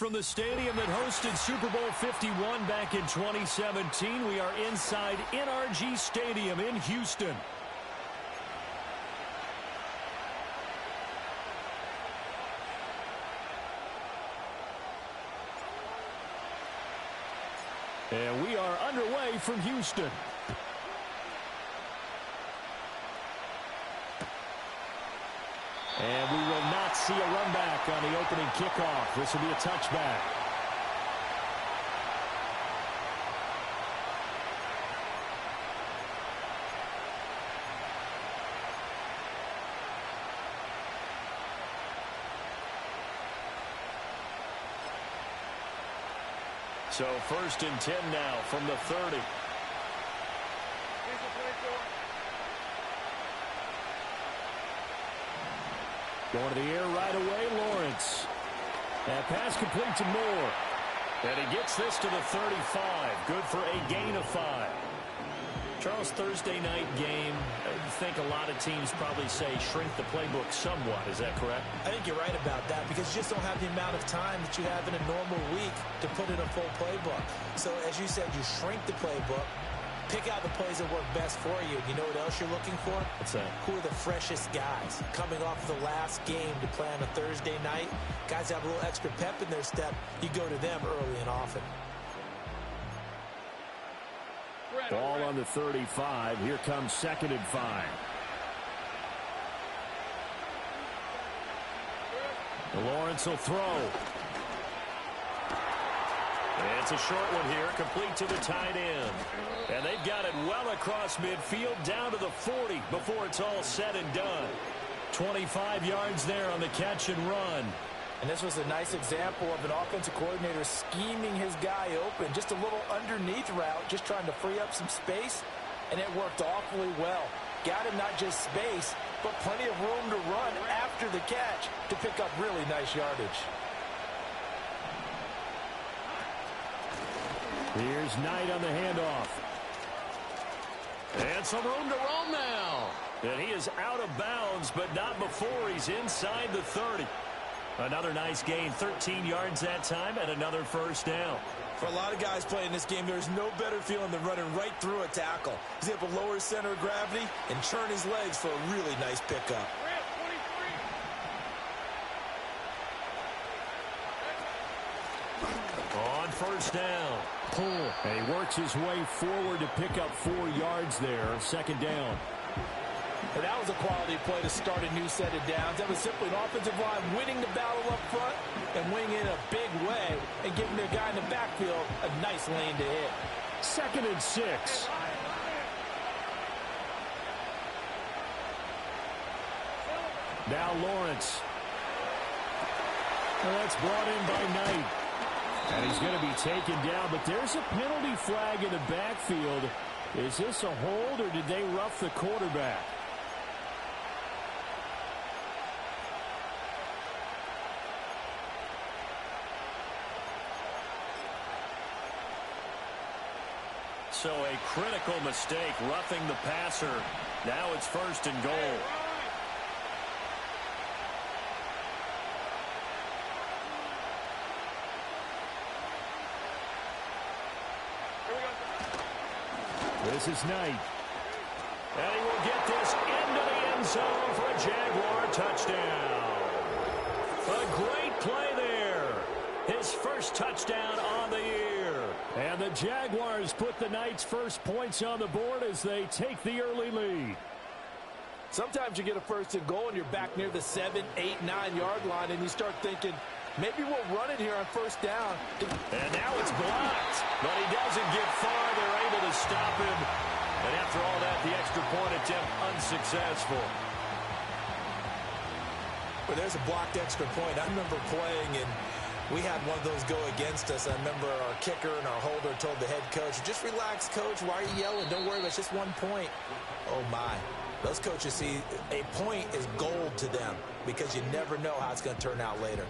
From the stadium that hosted Super Bowl 51 back in 2017, we are inside NRG Stadium in Houston. And we are underway from Houston. And we will not see a run back on the opening kickoff. This will be a touchback. So 1st and 10 now from the 30. Going to the air right away, Lawrence. That pass complete to Moore. And he gets this to the 35. Good for a gain of 5. Charles, Thursday night game, I think a lot of teams probably say shrink the playbook somewhat. Is that correct? I think you're right about that because you just don't have the amount of time that you have in a normal week to put in a full playbook. So, as you said, you shrink the playbook, pick out the plays that work best for you. You know what else you're looking for? What's that? Who are the freshest guys coming off the last game to play on a Thursday night? Guys have a little extra pep in their step. You go to them early and often. Ball on the 35. Here comes 2nd and 5. Lawrence will throw. It's a short one here, complete to the tight end. And they've got it well across midfield, down to the 40 before it's all said and done. 25 yards there on the catch and run. And this was a nice example of an offensive coordinator scheming his guy open. Just a little underneath route, just trying to free up some space, and it worked awfully well. Got him not just space, but plenty of room to run after the catch to pick up really nice yardage. Here's Knight on the handoff. And some room to roam now. And he is out of bounds, but not before he's inside the 30. Another nice gain, 13 yards that time, and another first down. For a lot of guys playing this game, there's no better feeling than running right through a tackle. He's able to lower his center of gravity and churn his legs for a really nice pickup. On first down, pull. And he works his way forward to pick up 4 yards there, 2nd down. And that was a quality play to start a new set of downs. That was simply an offensive line winning the battle up front and winning in a big way and giving their guy in the backfield a nice lane to hit. 2nd and 6. Now Lawrence. Well, that's brought in by Knight. And he's going to be taken down, but there's a penalty flag in the backfield. Is this a hold, or did they rough the quarterback? So a critical mistake, roughing the passer. Now it's 1st and goal. This is Knight. And he will get this into the end zone for a Jaguar touchdown. A great play there. His first touchdown on the year. And the Jaguars put the Knights' first points on the board as they take the early lead. Sometimes you get a 1st and goal and you're back near the 7, 8, 9 yard line and you start thinking, maybe we'll run it here on 1st down. And now it's blocked, but he doesn't get far. They're able to stop him. And after all that, the extra point attempt unsuccessful. Well, there's a blocked extra point. I remember playing, and we had one of those go against us. I remember our kicker and our holder told the head coach, just relax, coach. Why are you yelling? Don't worry, it's just 1 point. Oh, my. Those coaches see a point is gold to them because you never know how it's going to turn out later.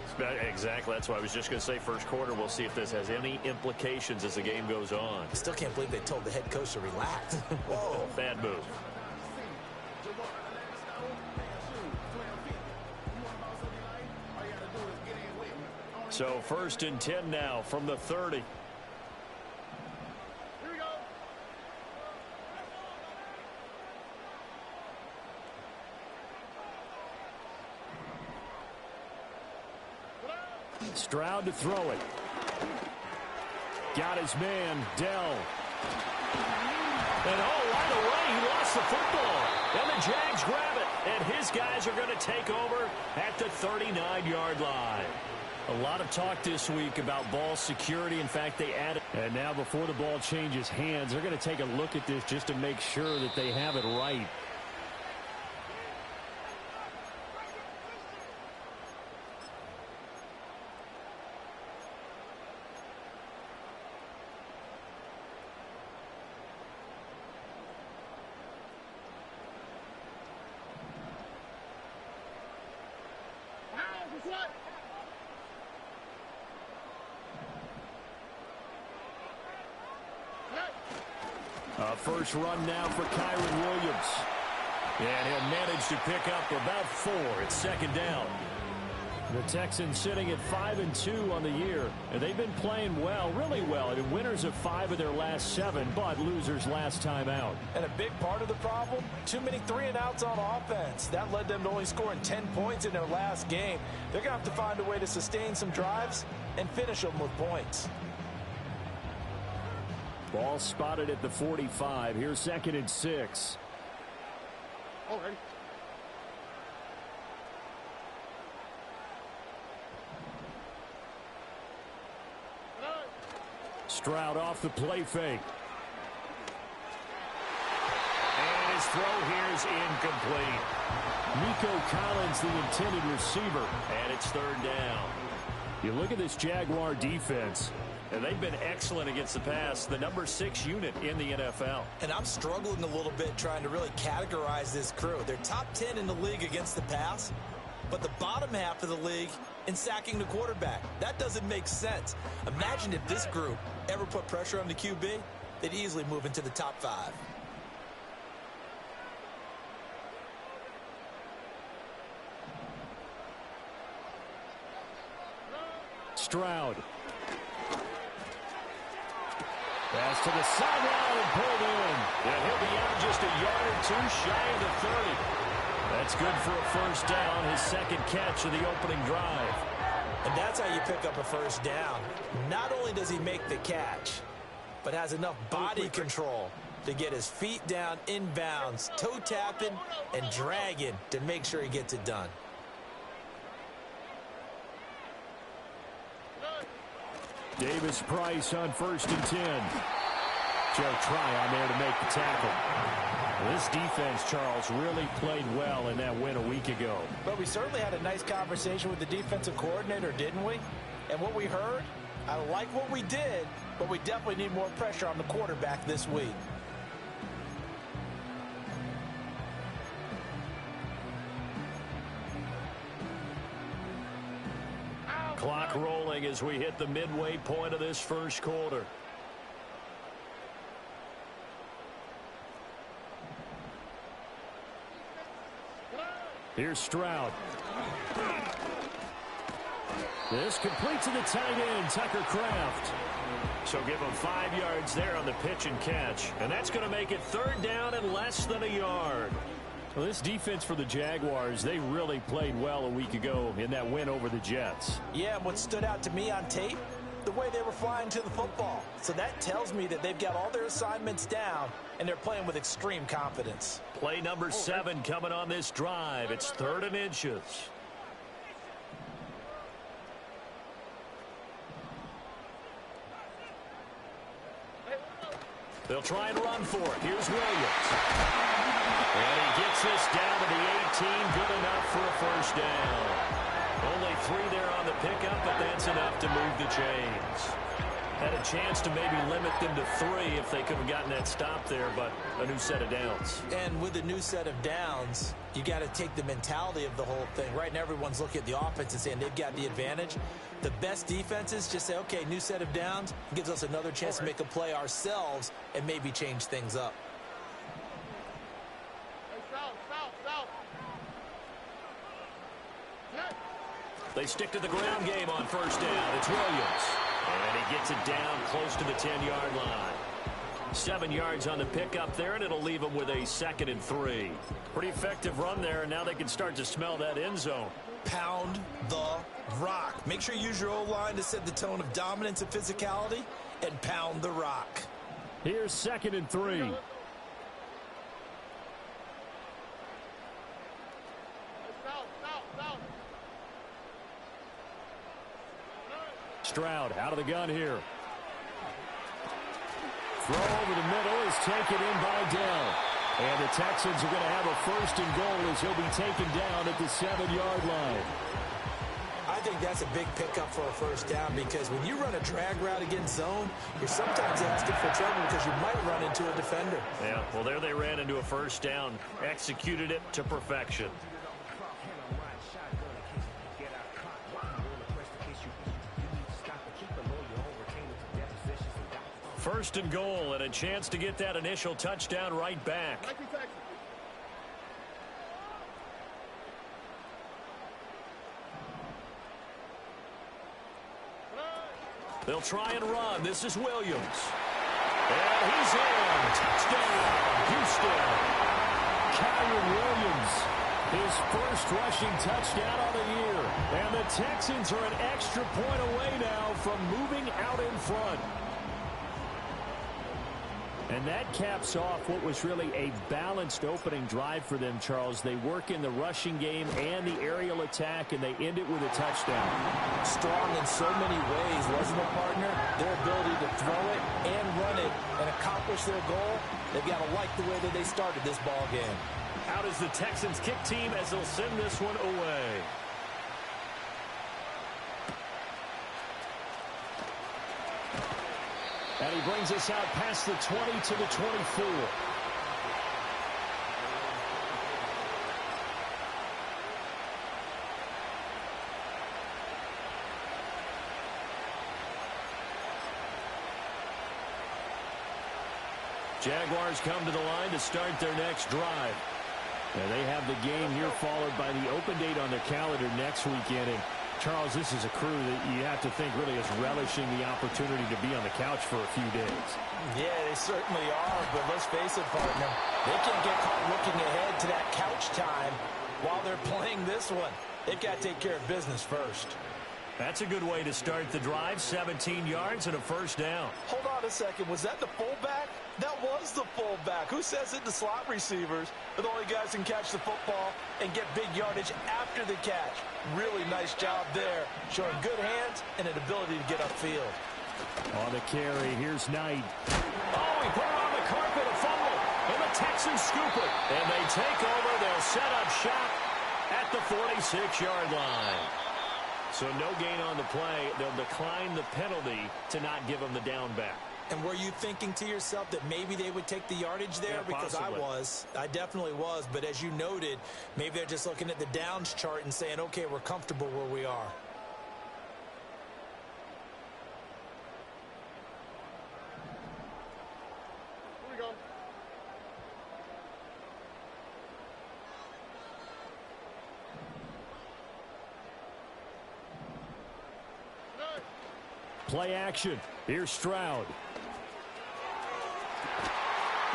Exactly. That's why I was just going to say 1st quarter. We'll see if this has any implications as the game goes on. I still can't believe they told the head coach to relax. Whoa. Bad move. So 1st and 10 now from the 30. Here we go. Stroud to throw it. Got his man, Dell. And right away, he lost the football. And the Jags grab it. And his guys are going to take over at the 39-yard line. A lot of talk this week about ball security. In fact, they added. And now before the ball changes hands, they're going to take a look at this just to make sure that they have it right. First run now for Kyron Williams. And he'll manage to pick up about 4. It's 2nd down. The Texans sitting at 5-2 on the year. And they've been playing well, really well. I mean, winners of 5 of their last 7, but losers last time out. And a big part of the problem, too many 3-and-outs on offense. That led them to only scoring 10 points in their last game. They're going to have to find a way to sustain some drives and finish them with points. Ball spotted at the 45. Here's 2nd and 6. All right. Stroud off the play fake. And his throw here is incomplete. Nico Collins, the intended receiver. And it's 3rd down. You look at this Jaguar defense. And they've been excellent against the pass, the number 6 unit in the NFL. And I'm struggling a little bit trying to really categorize this crew. They're top 10 in the league against the pass, but the bottom half of the league in sacking the quarterback. That doesn't make sense. Imagine if this group ever put pressure on the QB, they'd easily move into the top 5. Stroud. Pass to the sideline and pulled in. And he'll be out just a yard or 2 shy of the 30. That's good for a 1st down, his 2nd catch of the opening drive. And that's how you pick up a 1st down. Not only does he make the catch, but has enough body control to get his feet down inbounds, toe tapping and dragging to make sure he gets it done. Davis Price on 1st and 10. Joe Tryon there to make the tackle. Well, this defense, Charles, really played well in that win a week ago. But we certainly had a nice conversation with the defensive coordinator, didn't we? And what we heard, I like what we did, but we definitely need more pressure on the quarterback this week. Clock rolling as we hit the midway point of this 1st quarter. Here's Stroud. This complete to the tight end, Tucker Kraft. So give him 5 yards there on the pitch and catch. And that's going to make it 3rd down and less than a yard. Well, this defense for the Jaguars, they really played well a week ago in that win over the Jets. Yeah, and what stood out to me on tape, the way they were flying to the football. So that tells me that they've got all their assignments down, and they're playing with extreme confidence. Play number 7 coming on this drive. It's 3rd and inches. They'll try and run for it. Here's Williams. And he gets this down to the 18. Good enough for a 1st down. Only 3 there on the pickup, but that's enough to move the chains. Had a chance to maybe limit them to 3 if they could have gotten that stop there, but a new set of downs. And with the new set of downs, you got to take the mentality of the whole thing. Right now, everyone's looking at the offense and saying they've got the advantage. The best defenses just say, okay, new set of downs gives us another chance to make a play ourselves and maybe change things up. They stick to the ground game on first down. It's Williams. And he gets it down close to the 10-yard line. 7 yards on the pickup there, and it'll leave them with a 2nd and 3. Pretty effective run there, and now they can start to smell that end zone. Pound the rock. Make sure you use your O-line to set the tone of dominance and physicality, and pound the rock. Here's 2nd and 3. Stroud out of the gun here. Throw over the middle is taken in by Dell. And the Texans are going to have a 1st and goal as he'll be taken down at the 7-yard line. I think that's a big pickup for a 1st down because when you run a drag route against zone, you're sometimes asking for trouble because you might run into a defender. Yeah, well, there they ran into a 1st down. Executed it to perfection. 1st and goal and a chance to get that initial touchdown right back. They'll try and run. This is Williams. And he's in. Touchdown, Houston. Kyron Williams, his 1st rushing touchdown of the year. And the Texans are an extra point away now from moving out in front. And that caps off what was really a balanced opening drive for them, Charles. They work in the rushing game and the aerial attack, and they end it with a touchdown. Strong in so many ways, wasn't it, partner? Their ability to throw it and run it and accomplish their goal, they've got to like the way that they started this ball game. Out is the Texans kick team as they'll send this one away. And he brings us out past the 20 to the 24. Jaguars come to the line to start their next drive. And they have the game here followed by the open date on their calendar next weekend. And Charles, this is a crew that you have to think really is relishing the opportunity to be on the couch for a few days. Yeah, they certainly are, but let's face it, partner. They can't get caught looking ahead to that couch time while they're playing this one. They've got to take care of business first. That's a good way to start the drive. 17 yards and a 1st down. Hold on a second. Was that the fullback? That was the fullback. Who says it? The slot receivers are the only guys who can catch the football and get big yardage after the catch. Really nice job there, showing good hands and an ability to get upfield. On the carry, here's Knight. Oh, he put it on the carpet, a fumble, and the Texans scoop it. And they take over. They'll set up shop at the 46-yard line. So no gain on the play. They'll decline the penalty to not give them the down back. And were you thinking to yourself that maybe they would take the yardage there? Yeah, because possibly. I definitely was. But as you noted, maybe they're just looking at the downs chart and saying, okay, we're comfortable where we are. Here we go. Play action. Here's Stroud.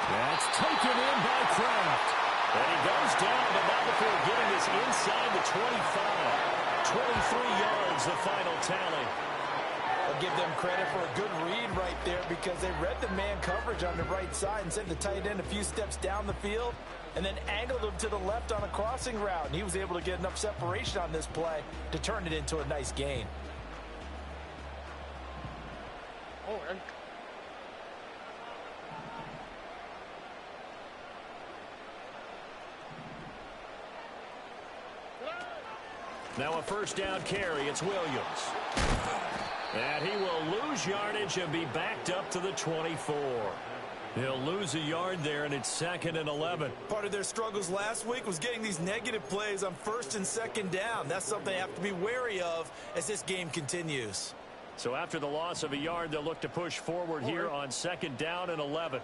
That's taken in by Kraft. And he goes down, but not before getting this inside the 25. 23 yards, the final tally. I'll give them credit for a good read right there because they read the man coverage on the right side and sent the tight end a few steps down the field and then angled him to the left on a crossing route. And he was able to get enough separation on this play to turn it into a nice gain. Oh, and Now a 1st down carry. It's Williams. And he will lose yardage and be backed up to the 24. He'll lose a yard there, and it's 2nd and 11. Part of their struggles last week was getting these negative plays on 1st and 2nd down. That's something they have to be wary of as this game continues. So after the loss of a yard, they'll look to push forward here on 2nd down and 11.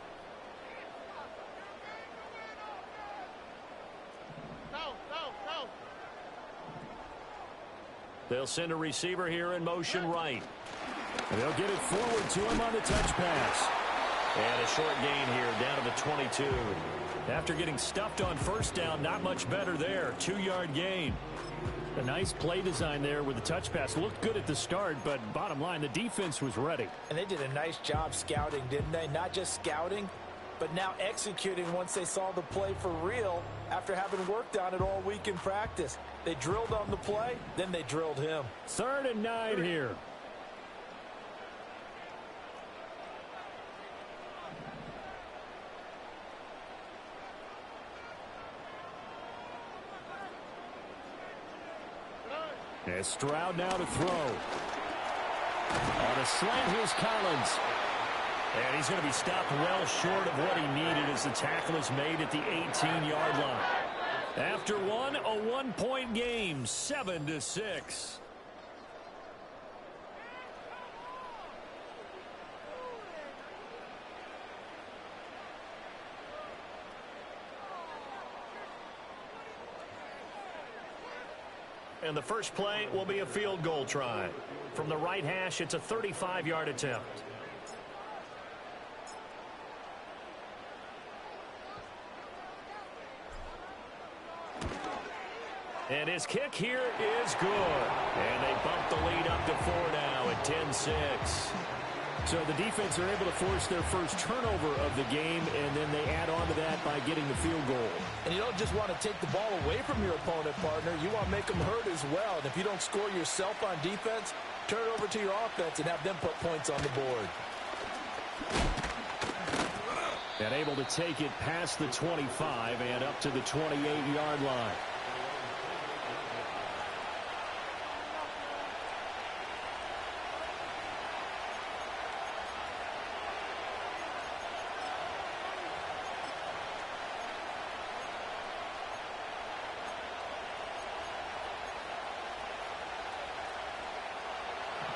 go. They'll send a receiver here in motion right. And they'll get it forward to him on the touch pass. And a short gain here down to the 22. After getting stuffed on first down, not much better there. 2-yard gain. A nice play design there with the touch pass. Looked good at the start, but bottom line, the defense was ready. And they did a nice job scouting, didn't they? Not just scouting, but now executing once they saw the play for real after having worked on it all week in practice. They drilled on the play, then they drilled him. 3rd and 9 here. As Stroud now to throw. On a slant, here's Collins. And he's going to be stopped well short of what he needed as the tackle is made at the 18-yard line. After one, a 1-point game, 7-6. And the first play will be a field goal try. From the right hash, it's a 35-yard attempt. And his kick here is good. And they bump the lead up to 4 now at 10-6. So the defense are able to force their first turnover of the game, and then they add on to that by getting the field goal. And you don't just want to take the ball away from your opponent, partner. You want to make them hurt as well. And if you don't score yourself on defense, turn it over to your offense and have them put points on the board. And able to take it past the 25 and up to the 28-yard line.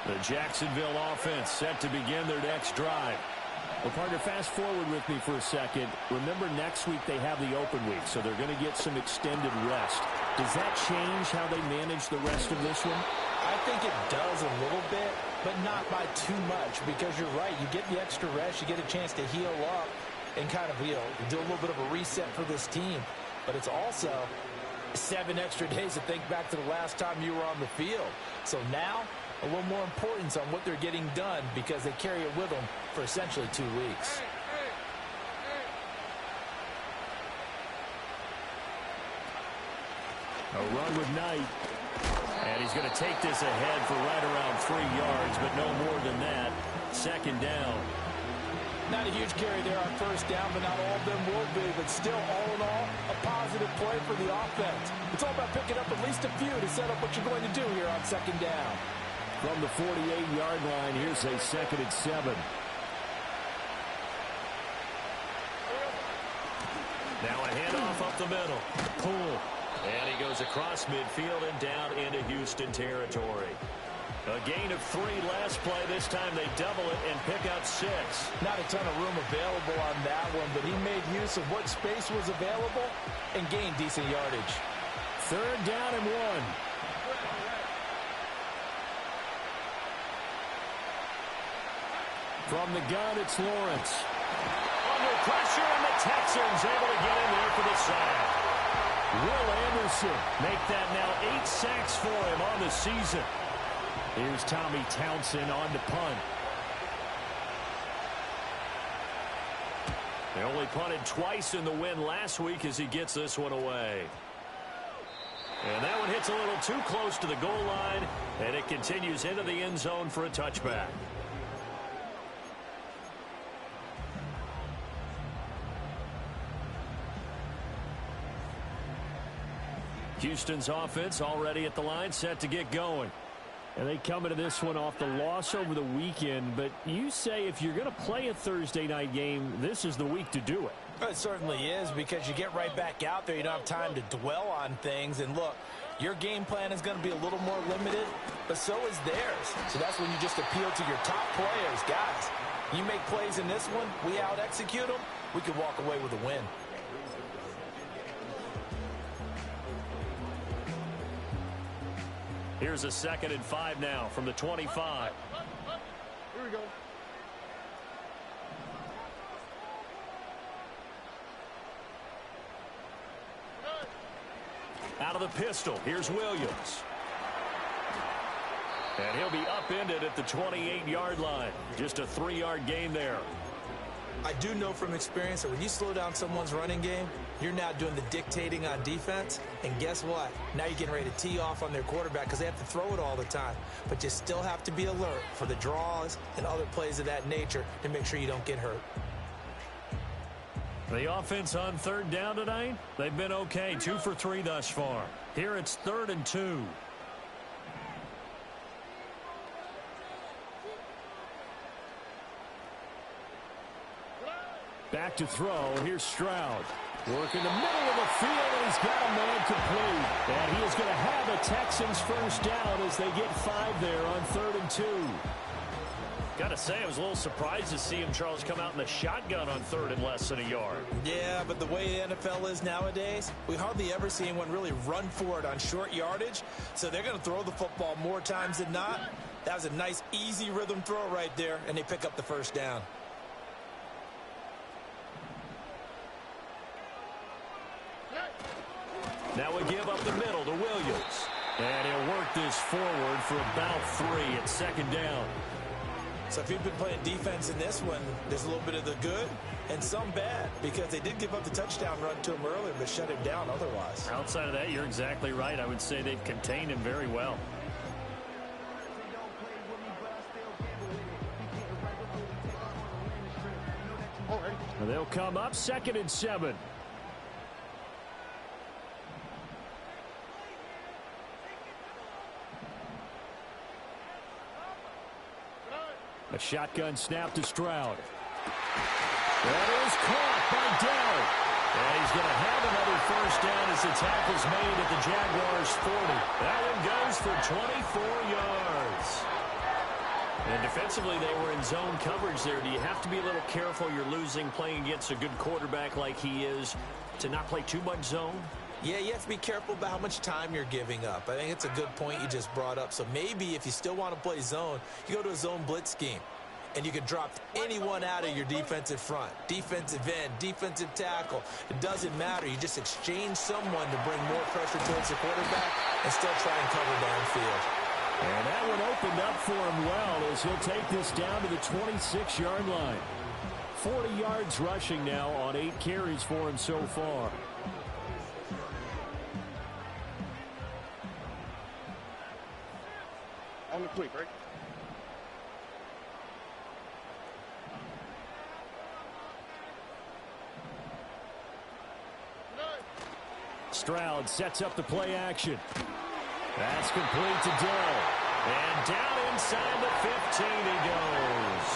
The Jacksonville offense set to begin their next drive. Well, partner, fast forward with me for a second. Remember, next week they have the open week, so they're going to get some extended rest. Does that change how they manage the rest of this one? I think it does a little bit, but not by too much, because you're right. You get the extra rest, you get a chance to heal up and kind of, do a little bit of a reset for this team. But it's also 7 extra days to think back to the last time you were on the field. So now, a little more importance on what they're getting done because they carry it with them for essentially 2 weeks. A run with Knight. And he's going to take this ahead for right around 3 yards, but no more than that. 2nd down. Not a huge carry there on first down, but not all of them will be. But still, all in all, a positive play for the offense. It's all about picking up at least a few to set up what you're going to do here on 2nd down. From the 48-yard line, here's a 2nd and 7. Now a handoff up the middle. Pull. And he goes across midfield and down into Houston territory. A gain of 3 last play. This time they double it and pick out 6. Not a ton of room available on that one, but he made use of what space was available and gained decent yardage. 3rd down and 1. From the gun, it's Lawrence. Under pressure, and the Texans able to get in there for the sack. Will Anderson make that now 8 sacks for him on the season. Here's Tommy Townsend on to punt. They only punted twice in the win last week as he gets this one away. And that one hits a little too close to the goal line, and it continues into the end zone for a touchback. Houston's offense already at the line, set to get going. And they come into this one off the loss over the weekend. But you say if you're going to play a Thursday night game, this is the week to do it. It certainly is, because you get right back out there. You don't have time to dwell on things. And look, your game plan is going to be a little more limited, but so is theirs. So that's when you just appeal to your top players. Guys, you make plays in this one, we out-execute them, we could walk away with a win. Here's a 2nd and 5 now from the 25. Here we go. Out of the pistol, here's Williams. And he'll be upended at the 28-yard line. Just a 3-yard gain there. I do know from experience that when you slow down someone's running game, you're now doing the dictating on defense. And guess what? Now you're getting ready to tee off on their quarterback because they have to throw it all the time. But you still have to be alert for the draws and other plays of that nature to make sure you don't get hurt. The offense on 3rd down tonight, they've been okay. 2 for 3 thus far. Here it's 3rd and 2. Back to throw. Here's Stroud. Work in the middle of the field, and he's got a man complete. And he is going to have a Texans first down as they get 5 there on 3rd and 2. Got to say, I was a little surprised to see him, Charles, come out in the shotgun on 3rd and less than a yard. Yeah, but the way the NFL is nowadays, we hardly ever see anyone really run for it on short yardage. So they're going to throw the football more times than not. That was a nice, easy rhythm throw right there, and they pick up the first down. Now we give up the middle to Williams. And he'll work this forward for about 3 at 2nd down. So if you've been playing defense in this one, there's a little bit of the good and some bad because they did give up the touchdown run to him earlier but shut him down otherwise. Outside of that, you're exactly right. I would say they've contained him very well. They'll come up 2nd and 7. A shotgun snap to Stroud. That is caught by Dell. And he's going to have another first down as the tackle's made at the Jaguars' 40. That one goes for 24 yards. And defensively, they were in zone coverage there. Do you have to be a little careful? You're losing playing against a good quarterback like he is to not play too much zone? Yeah, you have to be careful about how much time you're giving up. I think it's a good point you just brought up. So maybe if you still want to play zone, you go to a zone blitz scheme. And you can drop anyone out of your defensive front. Defensive end, defensive tackle. It doesn't matter. You just exchange someone to bring more pressure towards the quarterback and still try and cover downfield. And that one opened up for him well as he'll take this down to the 26-yard line. 40 yards rushing now on 8 carries for him so far. On the quick, right? Stroud sets up the play action. That's complete to Dell. And down inside the 15 he goes.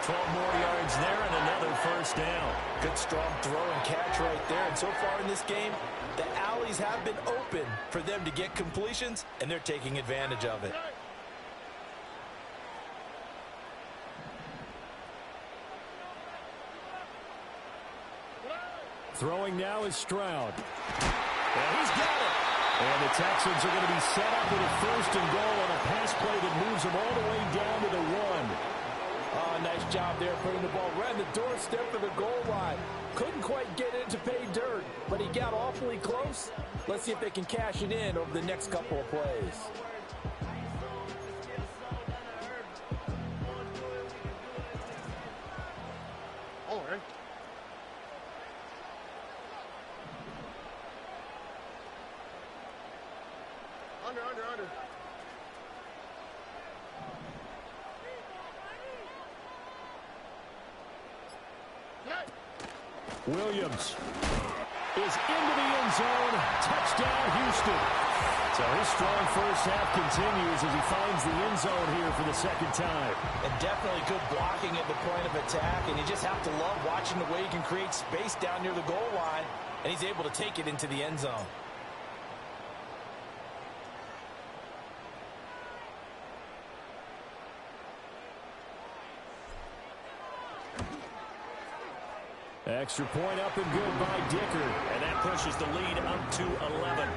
12 more yards there and another first down. Good strong throw and catch right there. And so far in this game, the alleys have been open for them to get completions, and they're taking advantage of it. Throwing now is Stroud. And he's got it. And the Texans are going to be set up with a 1st and goal on a pass play that moves them all the way down to the 1. Oh, nice job there putting the ball right on the doorstep of the goal line. Couldn't quite get it to pay dirt, but he got awfully close. Let's see if they can cash it in over the next couple of plays. All right. Under. Williams is into the end zone. Touchdown, Houston. So his strong first half continues as he finds the end zone here for the 2nd time. And definitely good blocking at the point of attack, and you just have to love watching the way he can create space down near the goal line, and he's able to take it into the end zone. Extra point up and good by Dicker. And that pushes the lead up to 11.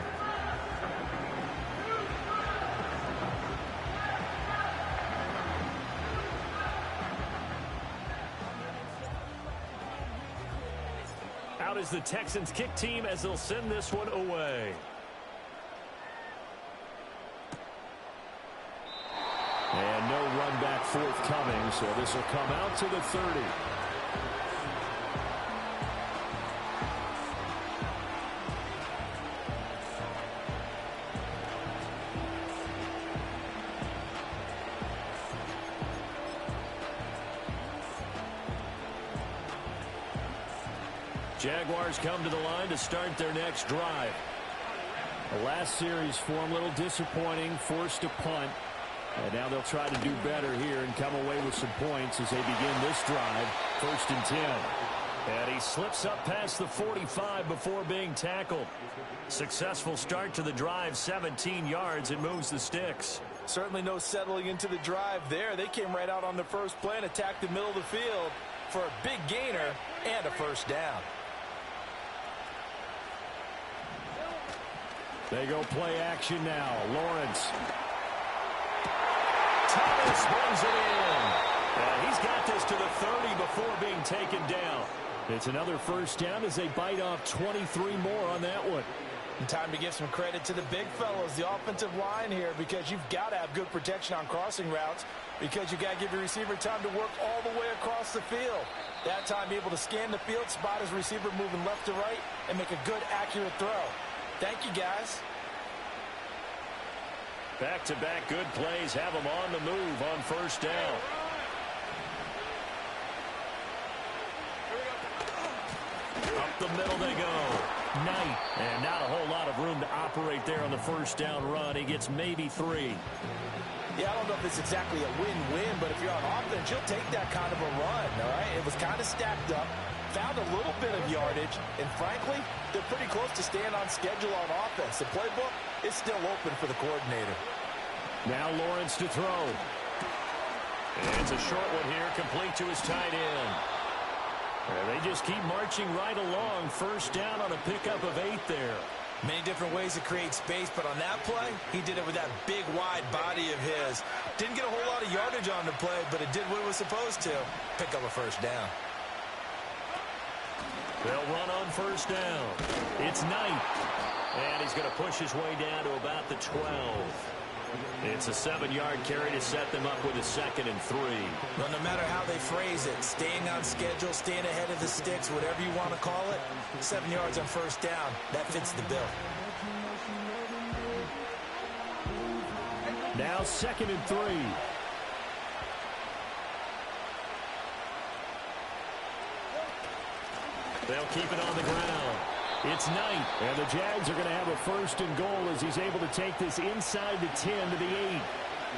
is the Texans kick team as they'll send this one away. And no run back forthcoming, so this will come out to the 30. Jaguars come to the line to start their next drive. The last series for them, a little disappointing, forced to punt. And now they'll try to do better here and come away with some points as they begin this drive. 1st and 10. And he slips up past the 45 before being tackled. Successful start to the drive, 17 yards, and moves the sticks. Certainly no settling into the drive there. They came right out on the first play and attacked the middle of the field for a big gainer and a first down. They go play action now. Lawrence. Thomas brings it in. And he's got this to the 30 before being taken down. It's another first down as they bite off 23 more on that one. And time to give some credit to the big fellows, the offensive line here, because you've got to have good protection on crossing routes, because you've got to give your receiver time to work all the way across the field. That time, be able to scan the field, spot his receiver moving left to right, and make a good, accurate throw. Thank you, guys. Back-to-back good plays have them on the move on first down. Up the middle they go. Knight. And not a whole lot of room to operate there on the first down run. He gets maybe 3. Yeah, I don't know if it's exactly a win-win, but if you're on offense, you'll take that kind of a run, all right? It was kind of stacked up, found a little bit of yardage, and frankly, they're pretty close to staying on schedule on offense. The playbook is still open for the coordinator. Now Lawrence to throw. And it's a short one here, complete to his tight end. And they just keep marching right along. First down on a pickup of 8 there. Many different ways to create space, but on that play, he did it with that big, wide body of his. Didn't get a whole lot of yardage on the play, but it did what it was supposed to. Pick up a first down. They'll run on first down. It's Knight. And he's going to push his way down to about the 12. It's a 7-yard carry to set them up with a 2nd and 3. Well, no matter how they phrase it, staying on schedule, staying ahead of the sticks, whatever you want to call it, 7 yards on first down, that fits the bill. Now 2nd and 3. They'll keep it on the ground. It's Knight, and the Jags are going to have a 1st and goal as he's able to take this inside the 10 to the 8.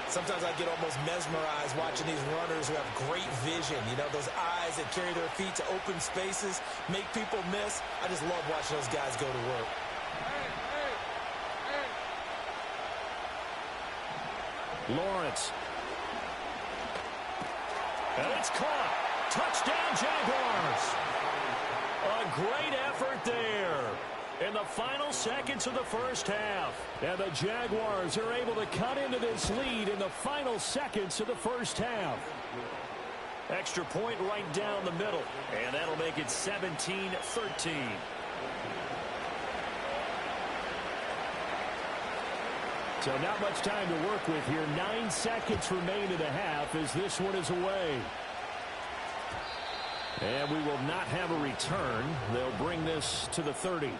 Sometimes I get almost mesmerized watching these runners who have great vision. You know, those eyes that carry their feet to open spaces, make people miss. I just love watching those guys go to work. Lawrence. And it's caught. Touchdown, Jaguars. A great effort there in the final seconds of the first half. And the Jaguars are able to cut into this lead in the final seconds of the first half. Extra point right down the middle, and that'll make it 17-13. So not much time to work with here. 9 seconds remain in the half as this one is away. And we will not have a return. They'll bring this to the 30.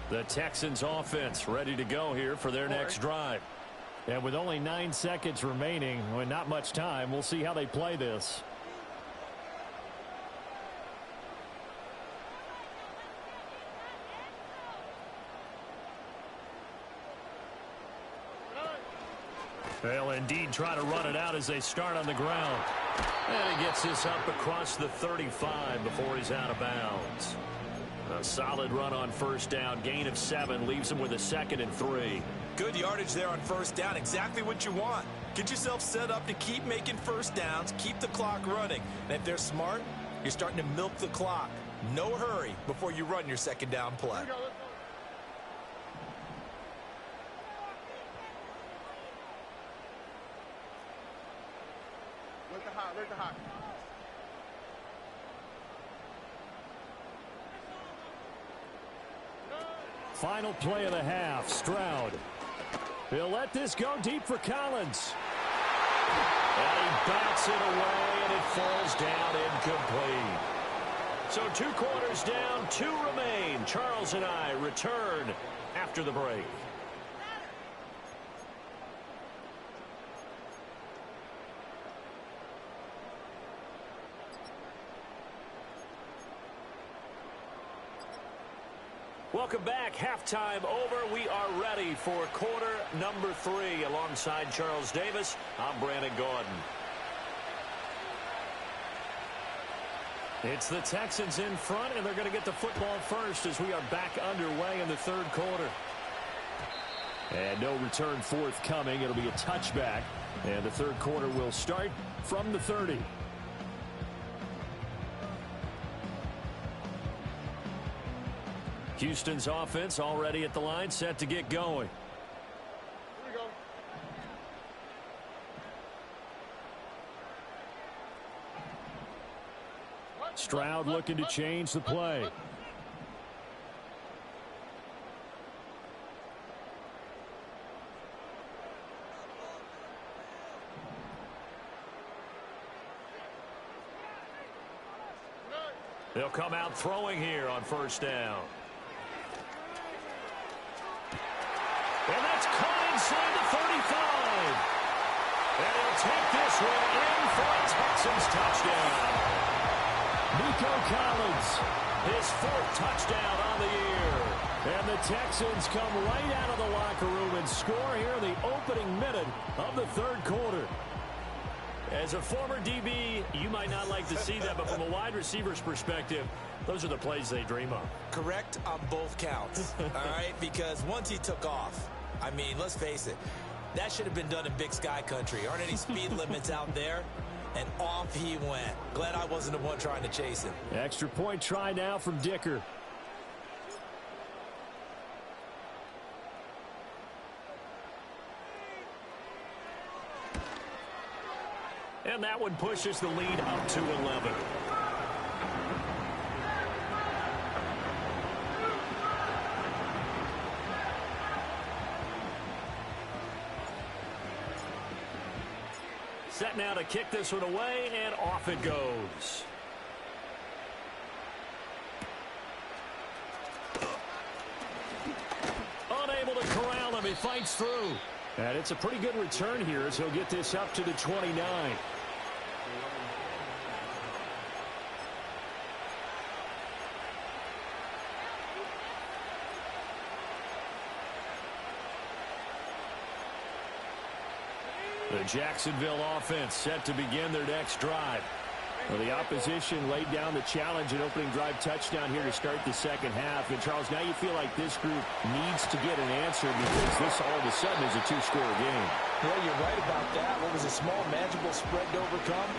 The Texans offense ready to go here for their next drive. And with only 9 seconds remaining, with not much time, we'll see how they play this. They'll indeed try to run it out as they start on the ground. And he gets this up across the 35 before he's out of bounds. A solid run on first down. Gain of 7 leaves him with a 2nd and 3. Good yardage there on first down. Exactly what you want. Get yourself set up to keep making first downs. Keep the clock running. And if they're smart, you're starting to milk the clock. No hurry before you run your 2nd down play. Let the hot. Let the hot. Final play of the half. Stroud. He'll let this go deep for Collins. And he bats it away, and it falls down incomplete. So 2 quarters down, 2 remain. Charles and I return after the break. Welcome back. Halftime over. We are ready for quarter number 3. Alongside Charles Davis, I'm Brandon Gordon. It's the Texans in front, and they're going to get the football first as we are back underway in the 3rd quarter. And no return forthcoming. It'll be a touchback, and the 3rd quarter will start from the 30. Houston's offense already at the line, set to get going. Here we go. Stroud looking to change the play. They'll come out throwing here on 1st down. And that's caught inside the 35. And he'll take this one in for a Texans touchdown. Nico Collins, his 4th touchdown on the year. And the Texans come right out of the locker room and score here in the opening minute of the 3rd quarter. As a former DB, you might not like to see that, but from a wide receiver's perspective, those are the plays they dream of. Correct on both counts, all right? Because once he took off, I mean, let's face it, that should have been done in Big Sky country. Aren't any speed limits out there? And off he went. Glad I wasn't the one trying to chase him. Extra point try now from Dicker. And that one pushes the lead up to 11. Set now to kick this one away, and off it goes. Unable to corral him. He fights through. And it's a pretty good return here as he'll get this up to the 29. The Jacksonville offense set to begin their next drive. Well, the opposition laid down the challenge and opening drive touchdown here to start the 2nd half. And, Charles, now you feel like this group needs to get an answer because this all of a sudden is a 2-score game. Well, you're right about that. What was a small, manageable spread to overcome?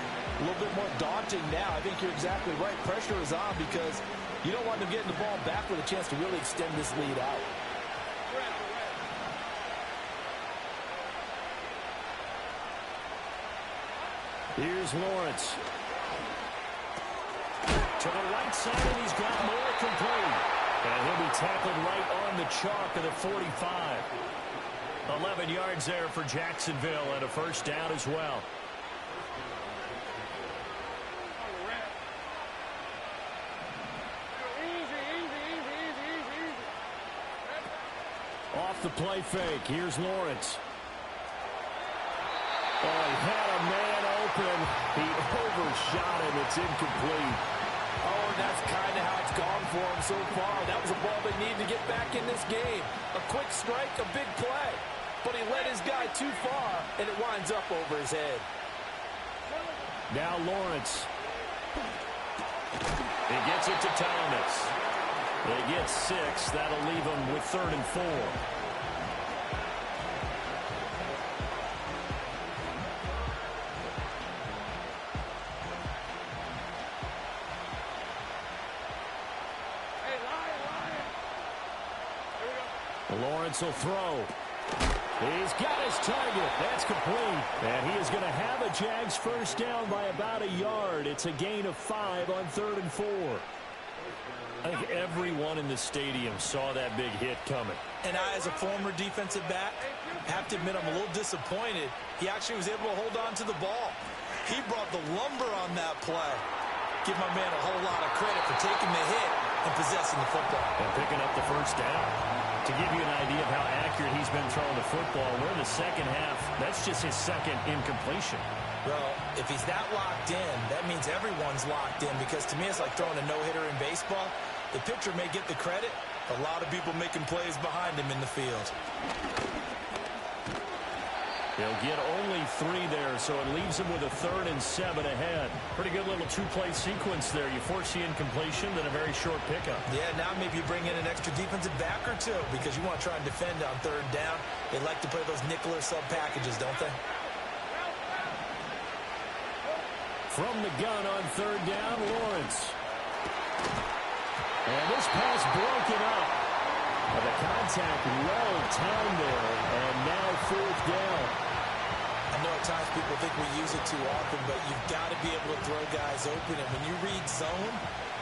A little bit more daunting now. I think you're exactly right. Pressure is on because you don't want them getting the ball back with a chance to really extend this lead out. Here's Lawrence. To the right side, and he's got more complete. And he'll be tackled right on the chalk of the 45. 11 yards there for Jacksonville and a 1st down as well. Off the play fake. Here's Lawrence. Oh, he had a man open. He overshot him. It's incomplete. Oh, and that's kind of how it's gone for him so far. That was a ball they need to get back in this game. A quick strike, a big play. But he led his guy too far, and it winds up over his head. Now Lawrence. He gets it to Thomas. They get 6. That'll leave them with 3rd and 4. Lawrence will throw. He's got his target. That's complete. And he is going to have a Jags first down by about a yard. It's a gain of 5 on 3rd and 4. I think everyone in the stadium saw that big hit coming. And I, as a former defensive back, have to admit I'm a little disappointed. He actually was able to hold on to the ball. He brought the lumber on that play. Give my man a whole lot of credit for taking the hit and possessing the football. And picking up the first down. To give you an idea of how accurate he's been throwing the football, we're in the second half. That's just his second incompletion. Well, if he's that locked in, that means everyone's locked in, because to me it's like throwing a no-hitter in baseball. The pitcher may get the credit. A lot of people making plays behind him in the field. He'll get only 3 there, so it leaves him with a 3rd and 7 ahead. Pretty good little 2-play sequence there. You force the incompletion, then a very short pickup. Yeah, now maybe you bring in an extra defensive back or two, because you want to try and defend on 3rd down. They like to play those nickel or sub packages, don't they? From the gun on 3rd down, Lawrence. And this pass broken up. Well, the contact well timed there, and now 4th down. I know at times people think we use it too often, but you've got to be able to throw guys open. And when you read zone,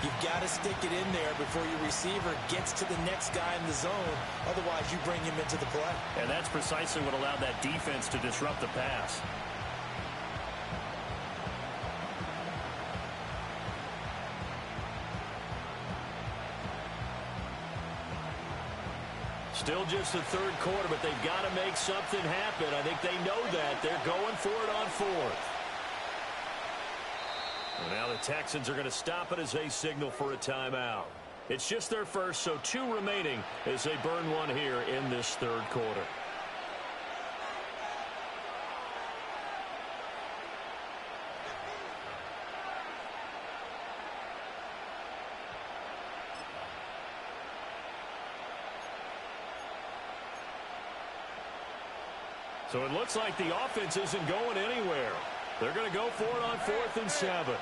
you've got to stick it in there before your receiver gets to the next guy in the zone. Otherwise, you bring him into the play. And that's precisely what allowed that defense to disrupt the pass. Still just the 3rd quarter, but they've got to make something happen. I think they know that. They're going for it on 4th. And now the Texans are going to stop it as they signal for a timeout. It's just their first, so 2 remaining as they burn one here in this 3rd quarter. So it looks like the offense isn't going anywhere. They're going to go for it on 4th and 7.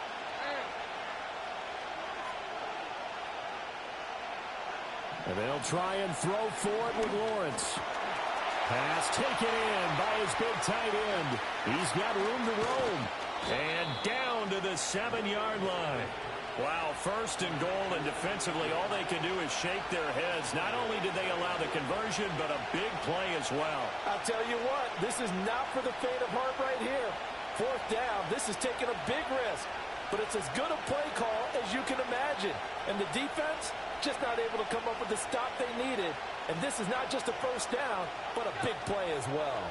And they'll try and throw for it with Lawrence. Pass taken in by his big tight end. He's got room to roam. And down to the 7-yard line. Wow, 1st and goal, and defensively all they can do is shake their heads. Not only did they allow the conversion, but a big play as well. I'll tell you what, this is not for the faint of heart right here. 4th down, this is taking a big risk. But it's as good a play call as you can imagine. And the defense just not able to come up with the stop they needed. And this is not just a 1st down, but a big play as well.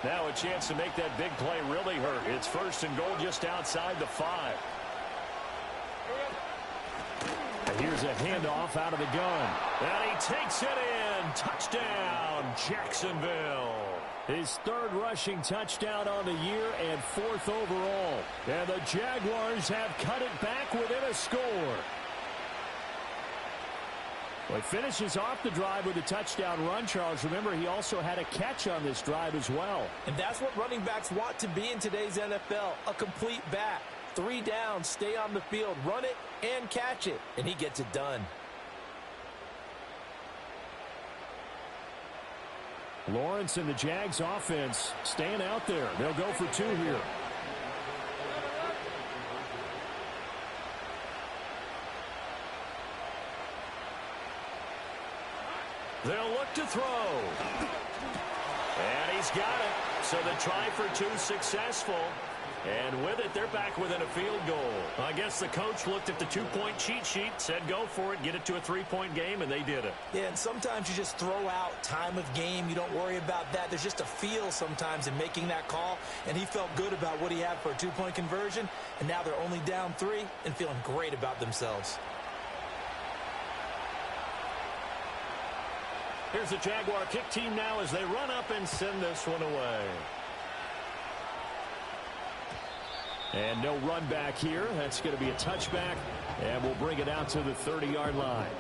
Now a chance to make that big play really hurt. It's 1st and goal just outside the 5. And here's a handoff out of the gun. And he takes it in. Touchdown, Jacksonville. His 3rd rushing touchdown on the year and 4th overall. And the Jaguars have cut it back within a score. Well, he finishes off the drive with a touchdown run, Charles. Remember, he also had a catch on this drive as well. And that's what running backs want to be in today's NFL, a complete back. 3 down, stay on the field, run it, and catch it. And he gets it done. Lawrence and the Jags offense staying out there. They'll go for 2 here. They'll look to throw. And he's got it. So the try for 2 successful. And with it, they're back within a field goal. I guess the coach looked at the 2-point cheat sheet, said go for it, get it to a 3-point game, and they did it. Yeah, and sometimes you just throw out time of game. You don't worry about that. There's just a feel sometimes in making that call, and he felt good about what he had for a 2-point conversion, and now they're only down 3 and feeling great about themselves. Here's the Jaguar kick team now as they run up and send this one away. And no run back here. That's going to be a touchback, and we'll bring it out to the 30-yard line.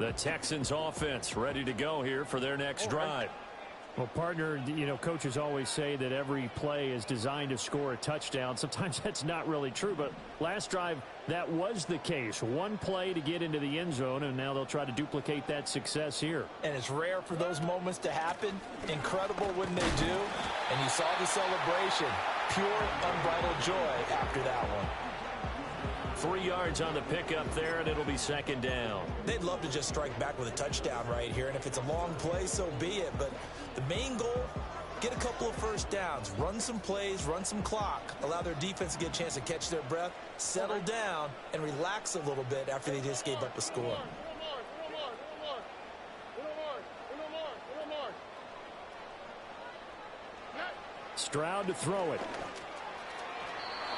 The Texans offense ready to go here for their next drive. Well, partner, coaches always say that every play is designed to score a touchdown. Sometimes that's not really true, but last drive, that was the case. One play to get into the end zone, and now they'll try to duplicate that success here. And it's rare for those moments to happen. Incredible when they do. And you saw the celebration. Pure, unbridled joy after that one. 3 yards on the pickup there, and it'll be second down. They'd love to just strike back with a touchdown right here, and if it's a long play, so be it. But the main goal, get a couple of first downs, run some plays, run some clock, allow their defense to get a chance to catch their breath, settle down, and relax a little bit after they just gave up a score. Stroud to throw it.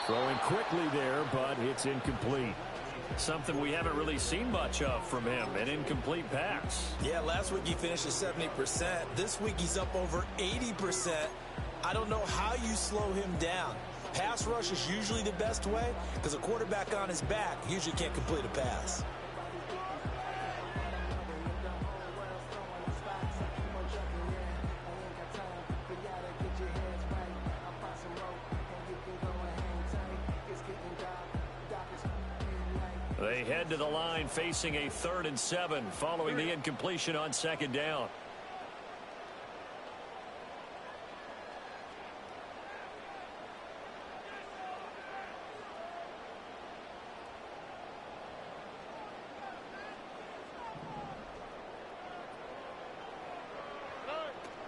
Throwing quickly there, but it's incomplete. Something we haven't really seen much of from him, an incomplete pass. Yeah, last week he finished at 70%. This week he's up over 80%. I don't know how you slow him down. Pass rush is usually the best way because a quarterback on his back usually can't complete a pass. They head to the line facing a 3rd and 7 following the incompletion on second down.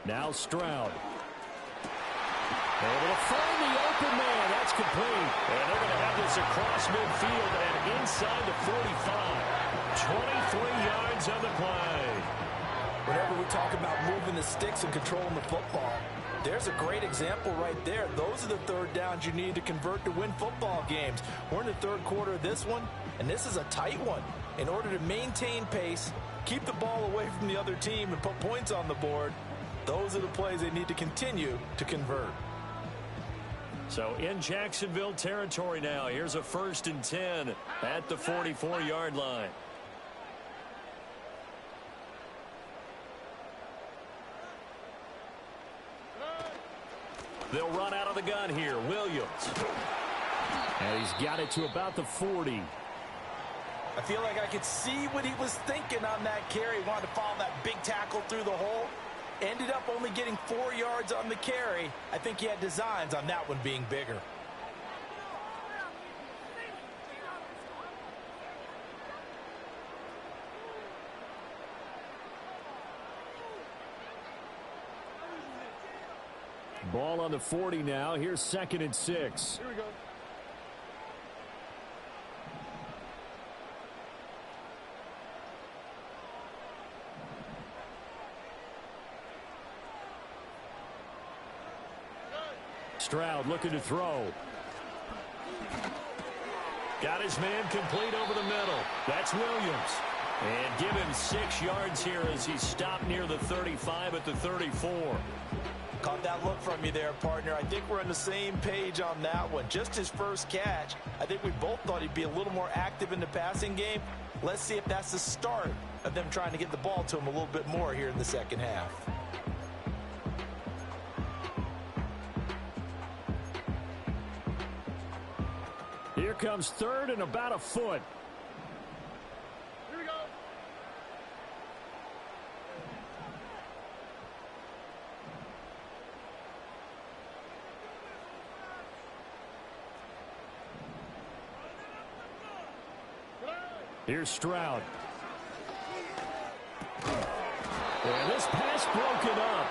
Now Stroud. Able to find the open man. That's complete. And they're going to have this across midfield and inside the 45. 23 yards on the play. Whenever we talk about moving the sticks and controlling the football, there's a great example right there. Those are the third downs you need to convert to win football games. We're in the third quarter of this one, and this is a tight one. In order to maintain pace, keep the ball away from the other team, and put points on the board, those are the plays they need to continue to convert. So in Jacksonville territory now. Here's a 1st and 10 at the 44-yard line. They'll run out of the gun here. Williams. And he's got it to about the 40. I feel like I could see what he was thinking on that carry. He wanted to follow that big tackle through the hole. Ended up only getting 4 yards on the carry. I think he had designs on that one being bigger. Ball on the 40 now. Here's 2nd and 6. Here we go. Stroud looking to throw. Got his man complete over the middle. That's Williams. And give him 6 yards here as he stopped near the 35 at the 34. Caught that look from you there, partner. I think we're on the same page on that one. Just his first catch. I think we both thought he'd be a little more active in the passing game. Let's see if that's the start of them trying to get the ball to him a little bit more here in the second half. Here comes 3rd and about a foot. Here we go. Here's Stroud. And this pass broken up.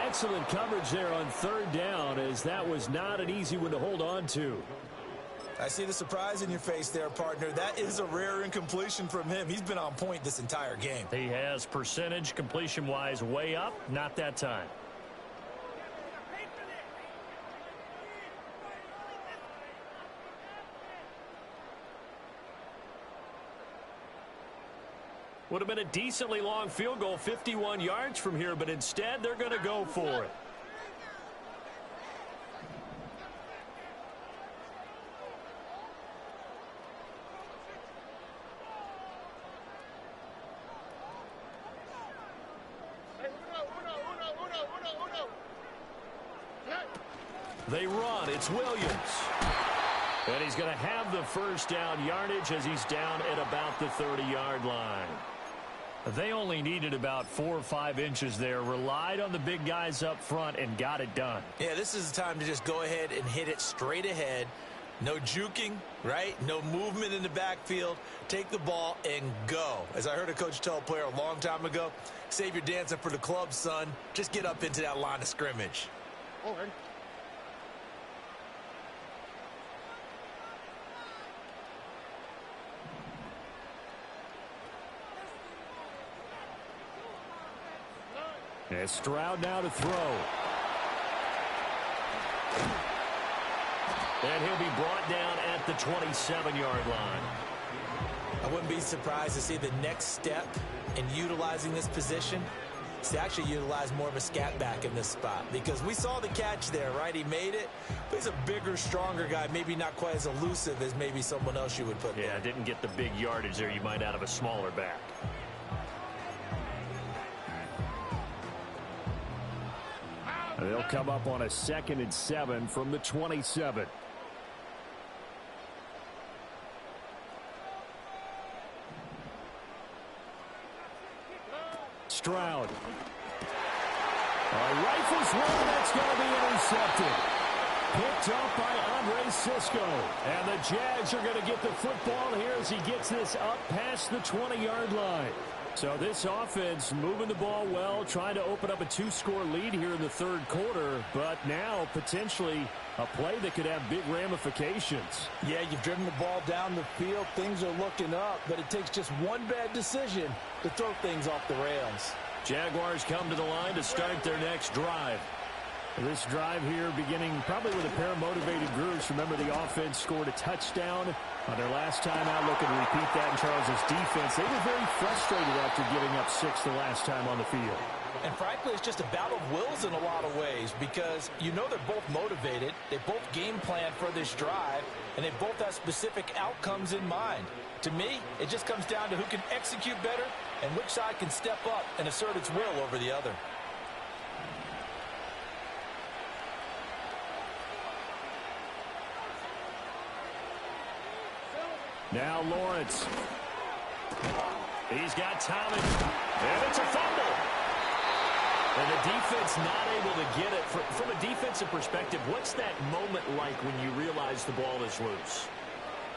Excellent coverage there on 3rd down, as that was not an easy one to hold on to. I see the surprise in your face there, partner. That is a rare incompletion from him. He's been on point this entire game. He has percentage completion-wise way up. Not that time. Would have been a decently long field goal, 51 yards from here, but instead they're going to go for it. They run. It's Williams. And he's going to have the first down yardage as he's down at about the 30-yard line. They only needed about 4 or 5 inches there, relied on the big guys up front, and got it done. Yeah, this is the time to just go ahead and hit it straight ahead. No juking, right? No movement in the backfield. Take the ball and go. As I heard a coach tell a player a long time ago, save your dancing for the club, son. Just get up into that line of scrimmage. Okay. And Stroud now to throw. And he'll be brought down at the 27-yard line. I wouldn't be surprised to see the next step in utilizing this position is to actually utilize more of a scat back in this spot, because we saw the catch there, right? He made it, but he's a bigger, stronger guy, maybe not quite as elusive as maybe someone else you would put there. Yeah, didn't get the big yardage there you might out of a smaller back. They'll come up on a 2nd and 7 from the 27. Stroud. Rifles one, that's going to be intercepted. Picked up by Andre Cisco. And the Jags are going to get the football here as he gets this up past the 20-yard line. So this offense moving the ball well, trying to open up a 2-score lead here in the 3rd quarter, but now potentially a play that could have big ramifications. Yeah, you've driven the ball down the field. Things are looking up, but it takes just one bad decision to throw things off the rails. Jaguars come to the line to start their next drive. This drive here beginning probably with a pair of motivated groups. Remember, the offense scored a touchdown on their last time out. Looking to repeat that in Charles's defense. They were very frustrated after giving up 6 the last time on the field. And frankly, it's just a battle of wills in a lot of ways, because you know they're both motivated. They both game plan for this drive, and they both have specific outcomes in mind. To me, it just comes down to who can execute better and which side can step up and assert its will over the other. Now Lawrence. He's got Thomas. And it's a fumble. And the defense not able to get it. From a defensive perspective, what's that moment like when you realize the ball is loose?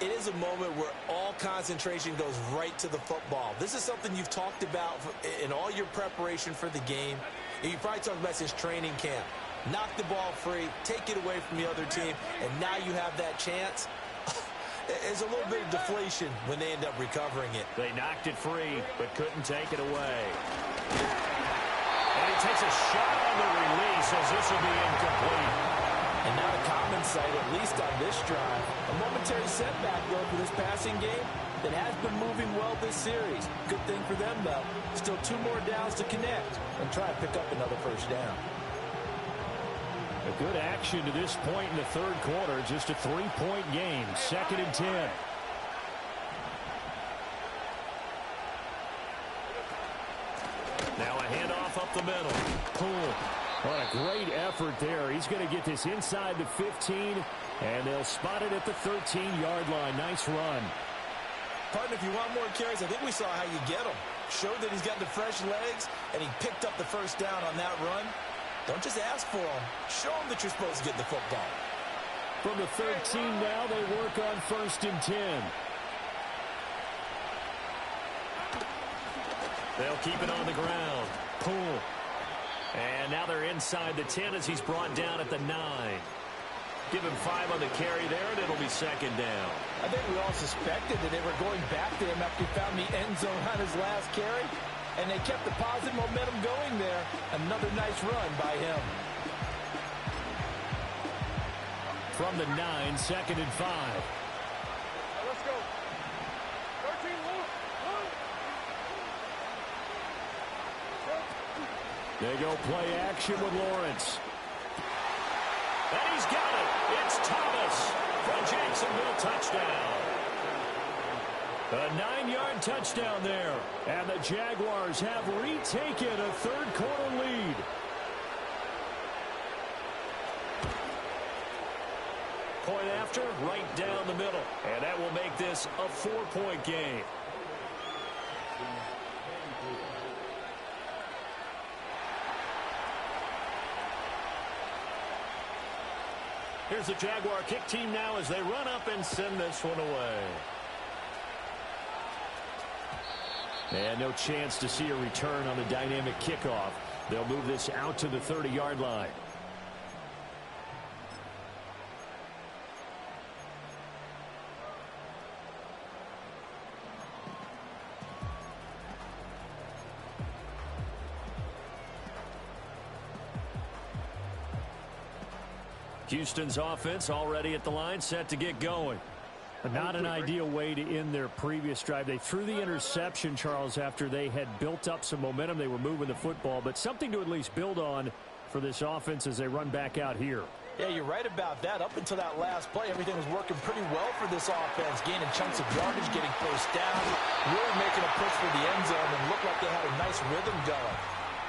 It is a moment where all concentration goes right to the football. This is something you've talked about in all your preparation for the game. And you probably talked about since training camp. Knock the ball free, take it away from the other team, and now you have that chance. There's a little bit of deflation when they end up recovering it. They knocked it free, but couldn't take it away. And he takes a shot on the release as this will be incomplete. And not a common sight, at least on this drive. A momentary setback, though, for this passing game that has been moving well this series. Good thing for them, though. Still 2 more downs to connect and try to pick up another first down. A good action to this point in the 3rd quarter. Just a 3-point game. 2nd and 10. Now a handoff up the middle. Cool. What a great effort there. He's going to get this inside the 15, and they'll spot it at the 13-yard line. Nice run. Partner, if you want more carries, I think we saw how you get them. Showed that he's got the fresh legs, and he picked up the first down on that run. Don't just ask for them. Show them that you're supposed to get the football. From the 13 now, they work on 1st and 10. They'll keep it on the ground. Pull. And now they're inside the 10 as he's brought down at the 9. Give him 5 on the carry there, and it'll be 2nd down. I think we all suspected that they were going back to him after he found the end zone on his last carry. And they kept the positive momentum going there. Another nice run by him. From the 9, 2nd and 5. Let's go. 13, move. They go play action with Lawrence. And he's got it. It's Thomas from Jacksonville. Touchdown. A 9-yard touchdown there. And the Jaguars have retaken a 3rd quarter lead. Point after, right down the middle. And that will make this a 4-point game. Here's the Jaguar kick team now as they run up and send this one away. And no chance to see a return on the dynamic kickoff. They'll move this out to the 30-yard line. Houston's offense already at the line, set to get going. Not an ideal way to end their previous drive. They threw the interception, Charles, after they had built up some momentum. They were moving the football, but something to at least build on for this offense as they run back out here. Yeah, you're right about that. Up until that last play, everything was working pretty well for this offense, gaining chunks of yardage, getting first down, really making a push for the end zone, and looked like they had a nice rhythm going.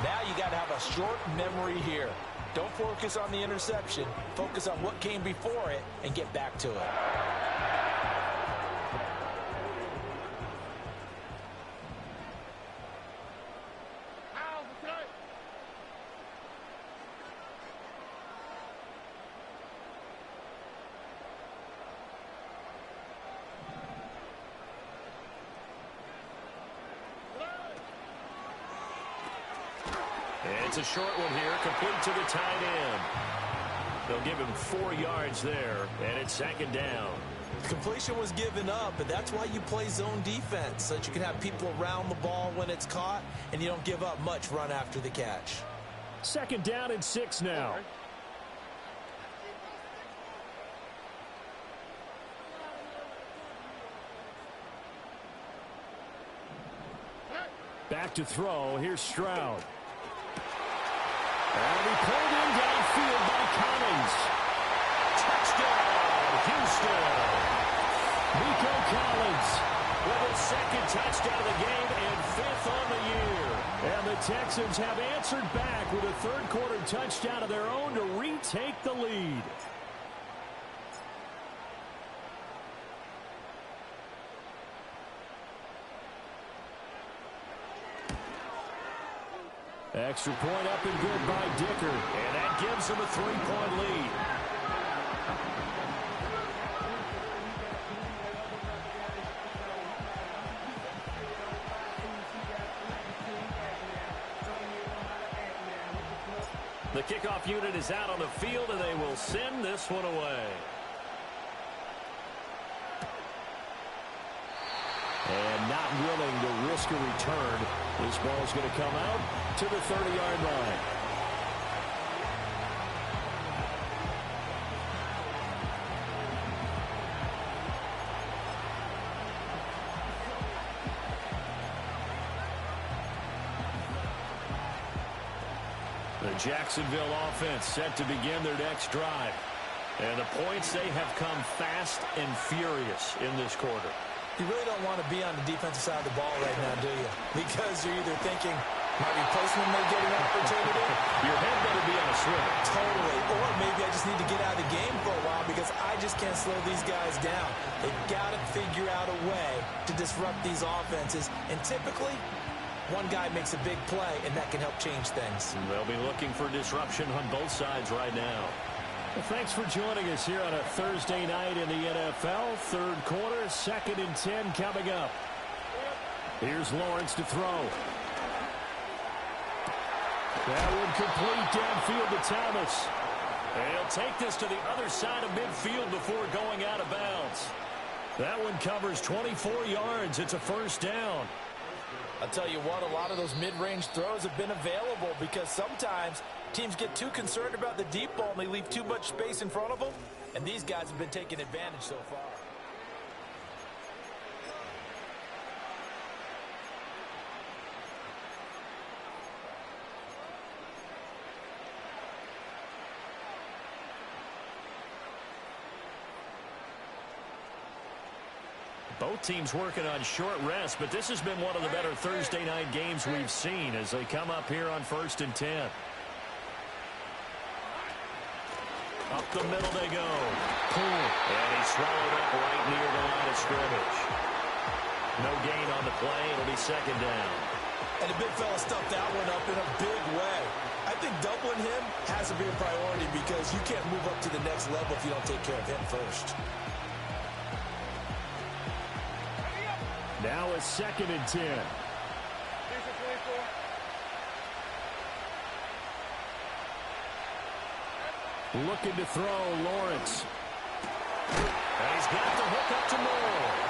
Now you got to have a short memory here. Don't focus on the interception. Focus on what came before it and get back to it. It's a short one here, complete to the tight end. They'll give him 4 yards there, and it's second down. Completion was given up, but that's why you play zone defense, so that you can have people around the ball when it's caught, and you don't give up much run after the catch. Second down and 6 now. Back to throw. Here's Stroud. And he pulled in downfield by Collins. Touchdown, Houston. Nico Collins With his second touchdown of the game and 5th on the year. And the Texans have answered back with a third-quarter touchdown of their own to retake the lead. Extra point up and good by Dicker. And that gives him a 3-point lead. The kickoff unit is out on the field, and they will send this one away. And not willing to risk a return. This ball is going to come out to the 30-yard line. The Jacksonville offense set to begin their next drive. And the points, they have come fast and furious in this quarter. You really don't want to be on the defensive side of the ball right now, do you? Because you're either thinking, my replacement may get an opportunity. Your head better be on a swivel. Totally. Or maybe I just need to get out of the game for a while because I just can't slow these guys down. They've got to figure out a way to disrupt these offenses. And typically, one guy makes a big play, and that can help change things. They'll be looking for disruption on both sides right now. Well, thanks for joining us here on a Thursday night in the NFL. Third quarter, 2nd and 10 coming up. Here's Lawrence to throw. That one complete downfield to Thomas. And he'll take this to the other side of midfield before going out of bounds. That one covers 24 yards. It's a first down. I'll tell you what, a lot of those mid-range throws have been available because sometimes teams get too concerned about the deep ball and they leave too much space in front of them. And these guys have been taking advantage so far. Both teams working on short rest, but this has been one of the better Thursday night games we've seen as they come up here on 1st and 10. Up the middle they go. Pull. And he's swallowed up right near the line of scrimmage. No gain on the play. It'll be second down. And the big fella stuffed that one up in a big way. I think doubling him has to be a priority because you can't move up to the next level if you don't take care of him first. Now a 2nd and 10. Looking to throw, Lawrence. And he's got the hook up to Moore.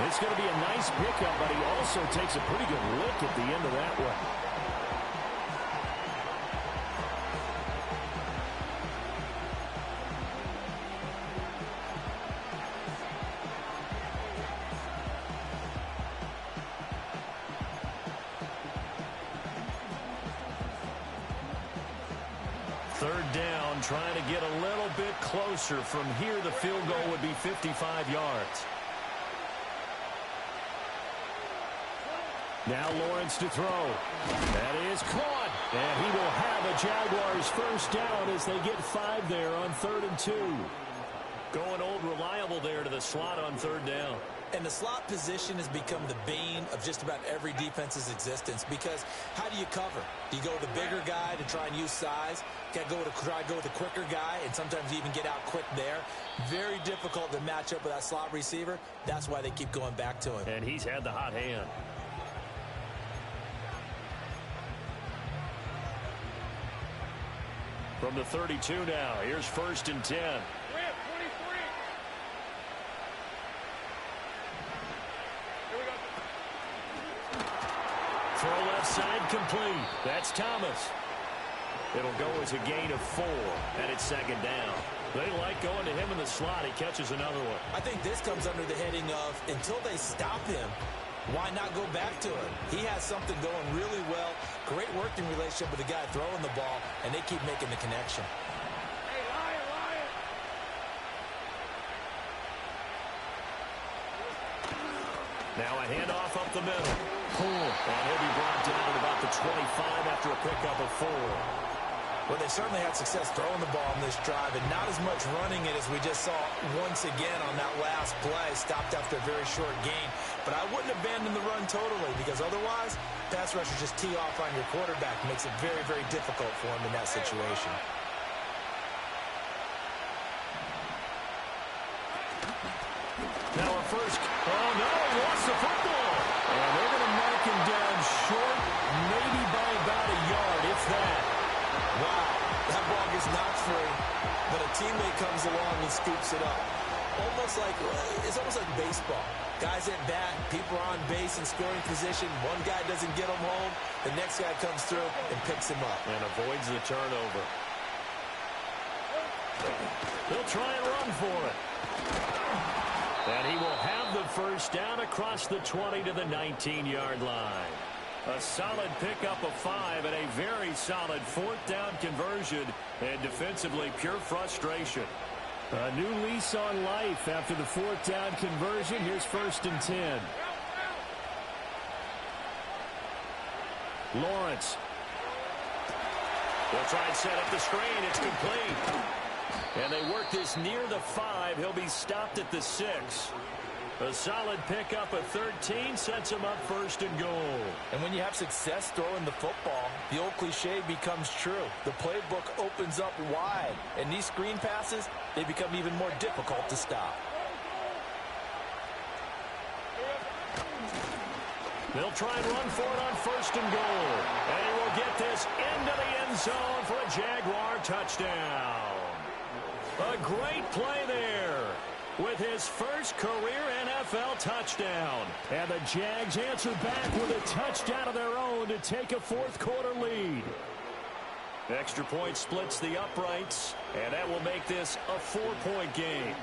It's going to be a nice pickup, but he also takes a pretty good lick at the end of that one. Third down, trying to get a little bit closer. From here, the field goal would be 55 yards. Now Lawrence to throw. That is caught. And he will have a Jaguars first down as they get 5 there on 3rd and 2. Going old reliable there to the slot on 3rd down. And the slot position has become the bane of just about every defense's existence because how do you cover? Do you go with the bigger guy to try and use size? You got to try to go with the quicker guy, and sometimes you even get out quick there. Very difficult to match up with that slot receiver. That's why they keep going back to him. And he's had the hot hand. From the 32 now, here's 1st and 10. Throw left side complete. That's Thomas. It'll go as a gain of 4, and it's 2nd down. They like going to him in the slot. He catches another one. I think this comes under the heading of until they stop him, why not go back to him? He has something going really well. Great working relationship with the guy throwing the ball, and they keep making the connection. Hey, Lion! Now a handoff up the middle. Pull. And he'll be brought down at about the 25 after a pickup of 4. Well, they certainly had success throwing the ball on this drive, and not as much running it as we just saw once again on that last play. Stopped after a very short gain. But I wouldn't abandon the run totally because otherwise, pass rushers just tee off on your quarterback. Makes it very, very difficult for him in that situation. Now a first. Oh, no, he lost the football. And they're going to mark him down short, maybe by about a yard, if that. Wow, that ball gets knocked free, but a teammate comes along and scoops it up. It's almost like baseball. Guys at bat, people are on base in scoring position. One guy doesn't get him home. The next guy comes through and picks him up. And avoids the turnover. He'll try and run for it. And he will have the first down across the 20 to the 19-yard line. A solid pickup of 5 and a very solid 4th down conversion. And defensively, pure frustration. A new lease on life after the 4th down conversion. Here's 1st and 10. Lawrence. They'll try and set up the screen. It's complete. And they work this near the 5. He'll be stopped at the 6. A solid pickup of 13 sets him up 1st and goal. And when you have success throwing the football, the old cliche becomes true. The playbook opens up wide. And these screen passes, they become even more difficult to stop. They'll try and run for it on 1st and goal. And he will get this into the end zone for a Jaguar touchdown. A great play there with his first career NFL touchdown. And the Jags answer back with a touchdown of their own to take a 4th quarter lead. Extra point splits the uprights, and that will make this a 4-point game.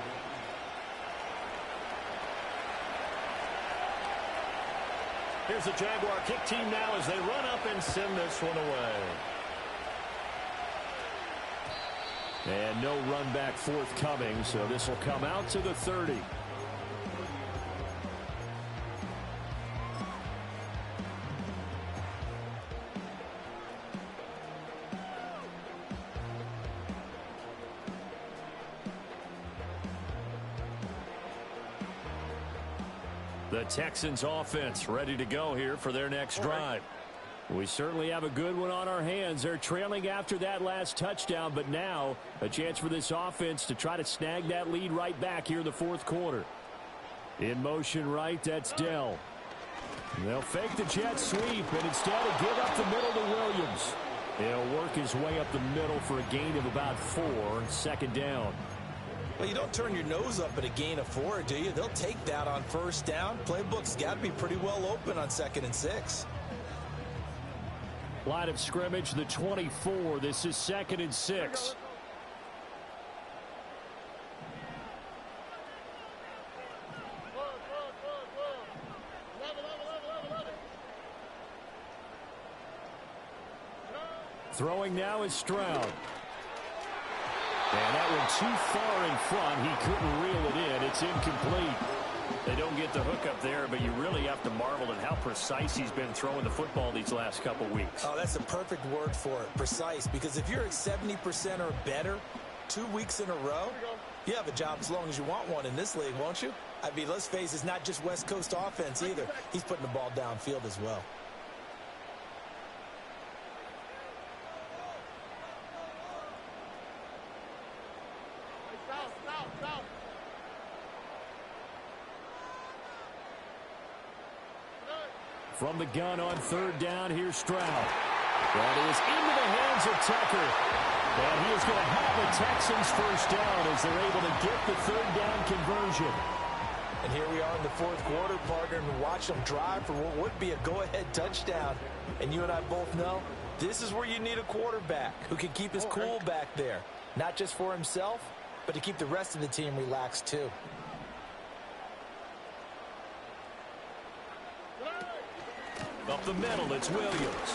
Here's the Jaguar kick team now as they run up and send this one away. And no run back forthcoming, so this will come out to the 30. The Texans offense ready to go here for their next drive. We certainly have a good one on our hands. They're trailing after that last touchdown, but now a chance for this offense to try to snag that lead right back here in the fourth quarter. In motion right, that's Dell. They'll fake the jet sweep and instead give up the middle to Williams. He'll work his way up the middle for a gain of about 4, second down. Well, you don't turn your nose up at a gain of 4, do you? They'll take that on first down. Playbook's got to be pretty well open on 2nd and 6. Line of scrimmage, the 24. This is 2nd and 6. Throwing now is Stroud. And that one too far in front. He couldn't reel it in. It's incomplete. They don't get the hook up there, but you really have to marvel at how precise he's been throwing the football these last couple weeks. Oh, that's the perfect word for it, precise, because if you're at 70% or better 2 weeks in a row, you have a job as long as you want one in this league, won't you? I mean, let's face it, it's not just West Coast offense either. He's putting the ball downfield as well. From the gun on 3rd down, here's Stroud. That is into the hands of Tucker. And he is going to have the Texans first down as they're able to get the 3rd down conversion. And here we are in the 4th quarter, partner, and watch them drive for what would be a go-ahead touchdown. And you and I both know this is where you need a quarterback who can keep his cool back there. Not just for himself, but to keep the rest of the team relaxed too. Up the middle, it's Williams.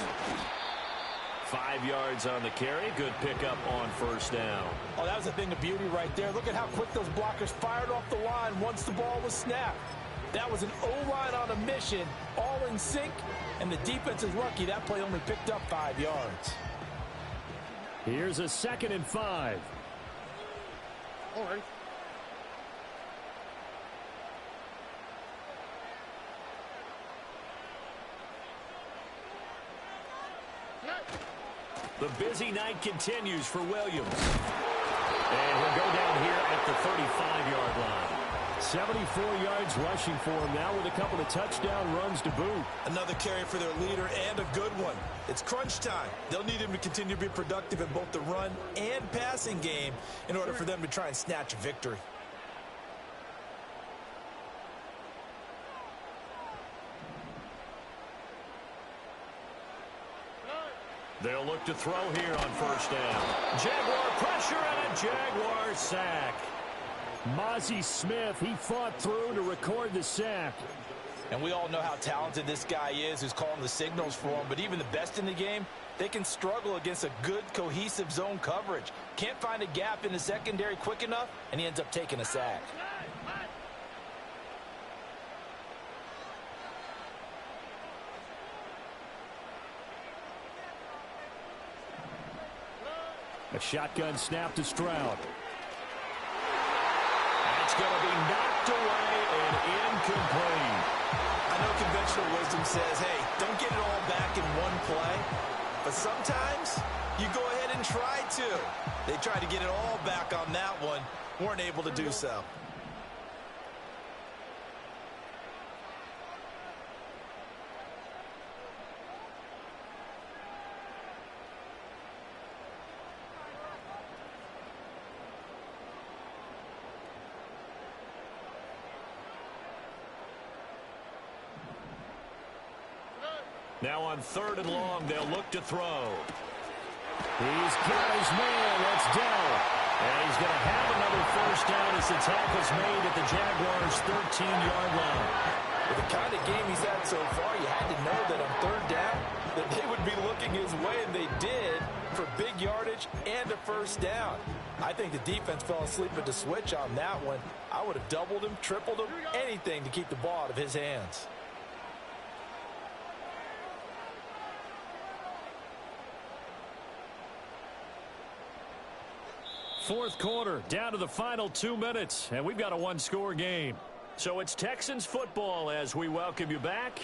5 yards on the carry. Good pickup on first down. Oh, that was a thing of beauty right there. Look at how quick those blockers fired off the line once the ball was snapped. That was an O-line on a mission, all in sync, and the defense is lucky that play only picked up 5 yards. Here's a 2nd and 5. All right. The busy night continues for Williams. And he'll go down here at the 35-yard line. 74 yards rushing for him now with a couple of touchdown runs to boot. Another carry for their leader and a good one. It's crunch time. They'll need him to continue to be productive in both the run and passing game in order for them to try and snatch a victory. They'll look to throw here on first down. Jaguar pressure and a Jaguar sack. Mozzie Smith, he fought through to record the sack. And we all know how talented this guy is who's calling the signals for him. But even the best in the game, they can struggle against a good, cohesive zone coverage. Can't find a gap in the secondary quick enough, and he ends up taking a sack. A shotgun snap to Stroud. That's going to be knocked away and incomplete. I know conventional wisdom says, hey, don't get it all back in one play. But sometimes you go ahead and try to. They tried to get it all back on that one. Weren't able to do so. Now on 3rd and long, they'll look to throw. He's got his man. That's Dell. And he's going to have another first down as the tackle's made at the Jaguars' 13-yard line. With the kind of game he's had so far, you had to know that on 3rd down that they would be looking his way, and they did, for big yardage and a first down. I think the defense fell asleep at the switch on that one. I would have doubled him, tripled him, anything to keep the ball out of his hands. Fourth quarter, down to the final 2 minutes, and we've got a one-score game. So it's Texans football as we welcome you back.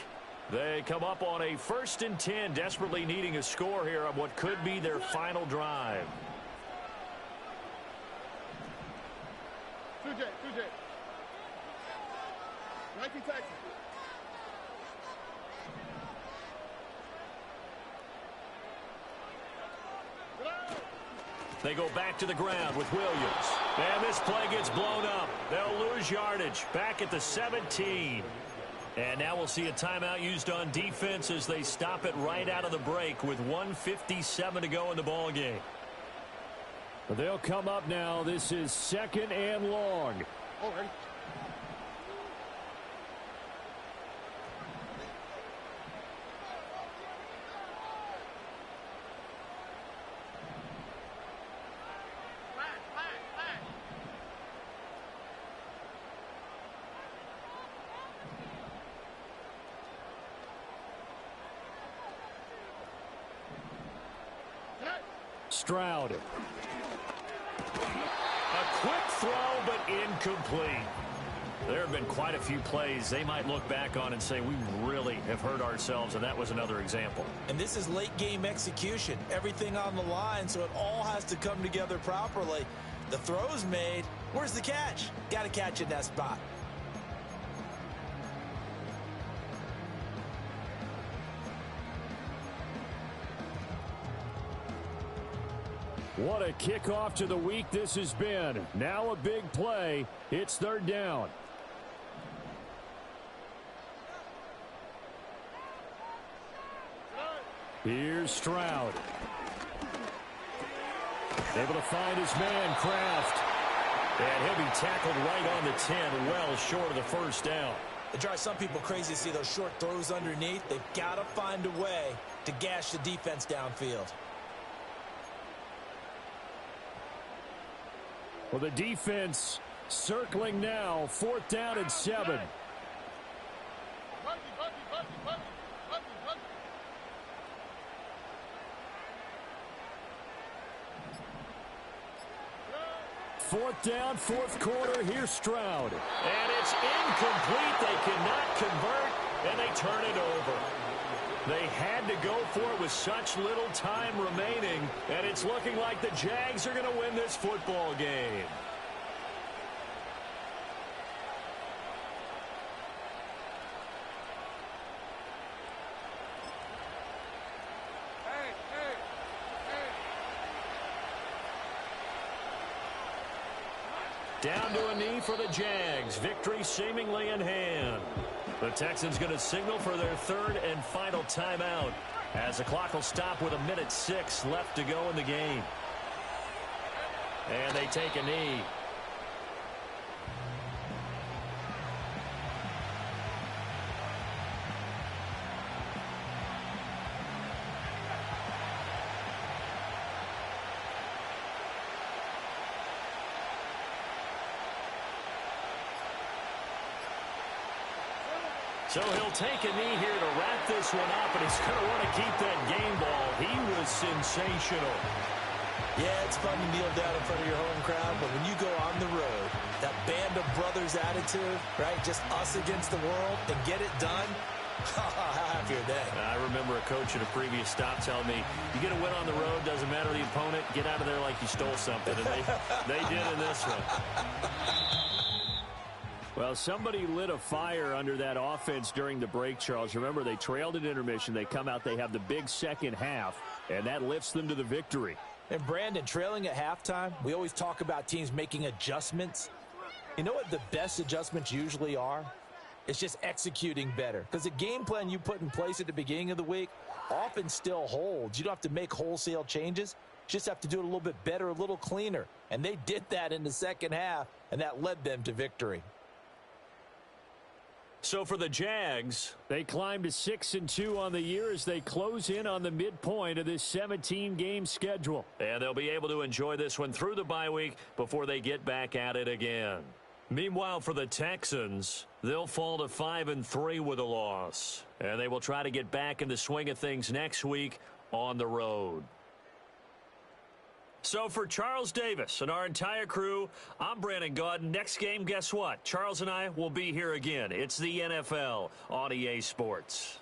They come up on a 1st and 10, desperately needing a score here on what could be their final drive. 2J. 19 Texans. They go back to the ground with Williams. And this play gets blown up. They'll lose yardage back at the 17. And now we'll see a timeout used on defense as they stop it right out of the break with 1:57 to go in the ball game. They'll come up now. This is 2nd and long. All right. Stroud. A quick throw, but incomplete. There have been quite a few plays they might look back on and say, we really have hurt ourselves, and that was another example. And this is late game execution. Everything on the line, so it all has to come together properly. The throw's made. Where's the catch? Got to catch in that spot. What a kickoff to the week this has been. Now a big play. It's 3rd down. Here's Stroud. Able to find his man, Kraft. And he'll be tackled right on the 10, well short of the 1st down. It drives some people crazy to see those short throws underneath. They've got to find a way to gash the defense downfield. Well, the defense circling now. 4th down and 7. Fourth down, 4th quarter. Here's Stroud. And it's incomplete. They cannot convert, and they turn it over. They had to go for it with such little time remaining, and it's looking like the Jags are going to win this football game. Down to a knee for the Jags. Victory seemingly in hand. The Texans going to signal for their 3rd and final timeout as the clock will stop with 1:06 left to go in the game. And they take a knee. So he'll take a knee here to wrap this one up, and he's going to want to keep that game ball. He was sensational. Yeah, it's fun to kneel down in front of your home crowd, but when you go on the road, that band of brothers attitude, right, just us against the world, and get it done, how happy are they? I remember a coach at a previous stop telling me, you get a win on the road, doesn't matter the opponent, get out of there like you stole something, and they did in this one. Well, somebody lit a fire under that offense during the break, Charles. Remember, they trailed at intermission. They come out, they have the big second half, and that lifts them to the victory. And, Brandon, trailing at halftime, we always talk about teams making adjustments. You know what the best adjustments usually are? It's just executing better. Because the game plan you put in place at the beginning of the week often still holds. You don't have to make wholesale changes. You just have to do it a little bit better, a little cleaner. And they did that in the second half, and that led them to victory. So for the Jags, they climb to 6-2 on the year as they close in on the midpoint of this 17-game schedule. And they'll be able to enjoy this one through the bye week before they get back at it again. Meanwhile, for the Texans, they'll fall to 5-3 with a loss. And they will try to get back in the swing of things next week on the road. So for Charles Davis and our entire crew, I'm Brandon Gaudin. Next game, guess what? Charles and I will be here again. It's the NFL on EA Sports.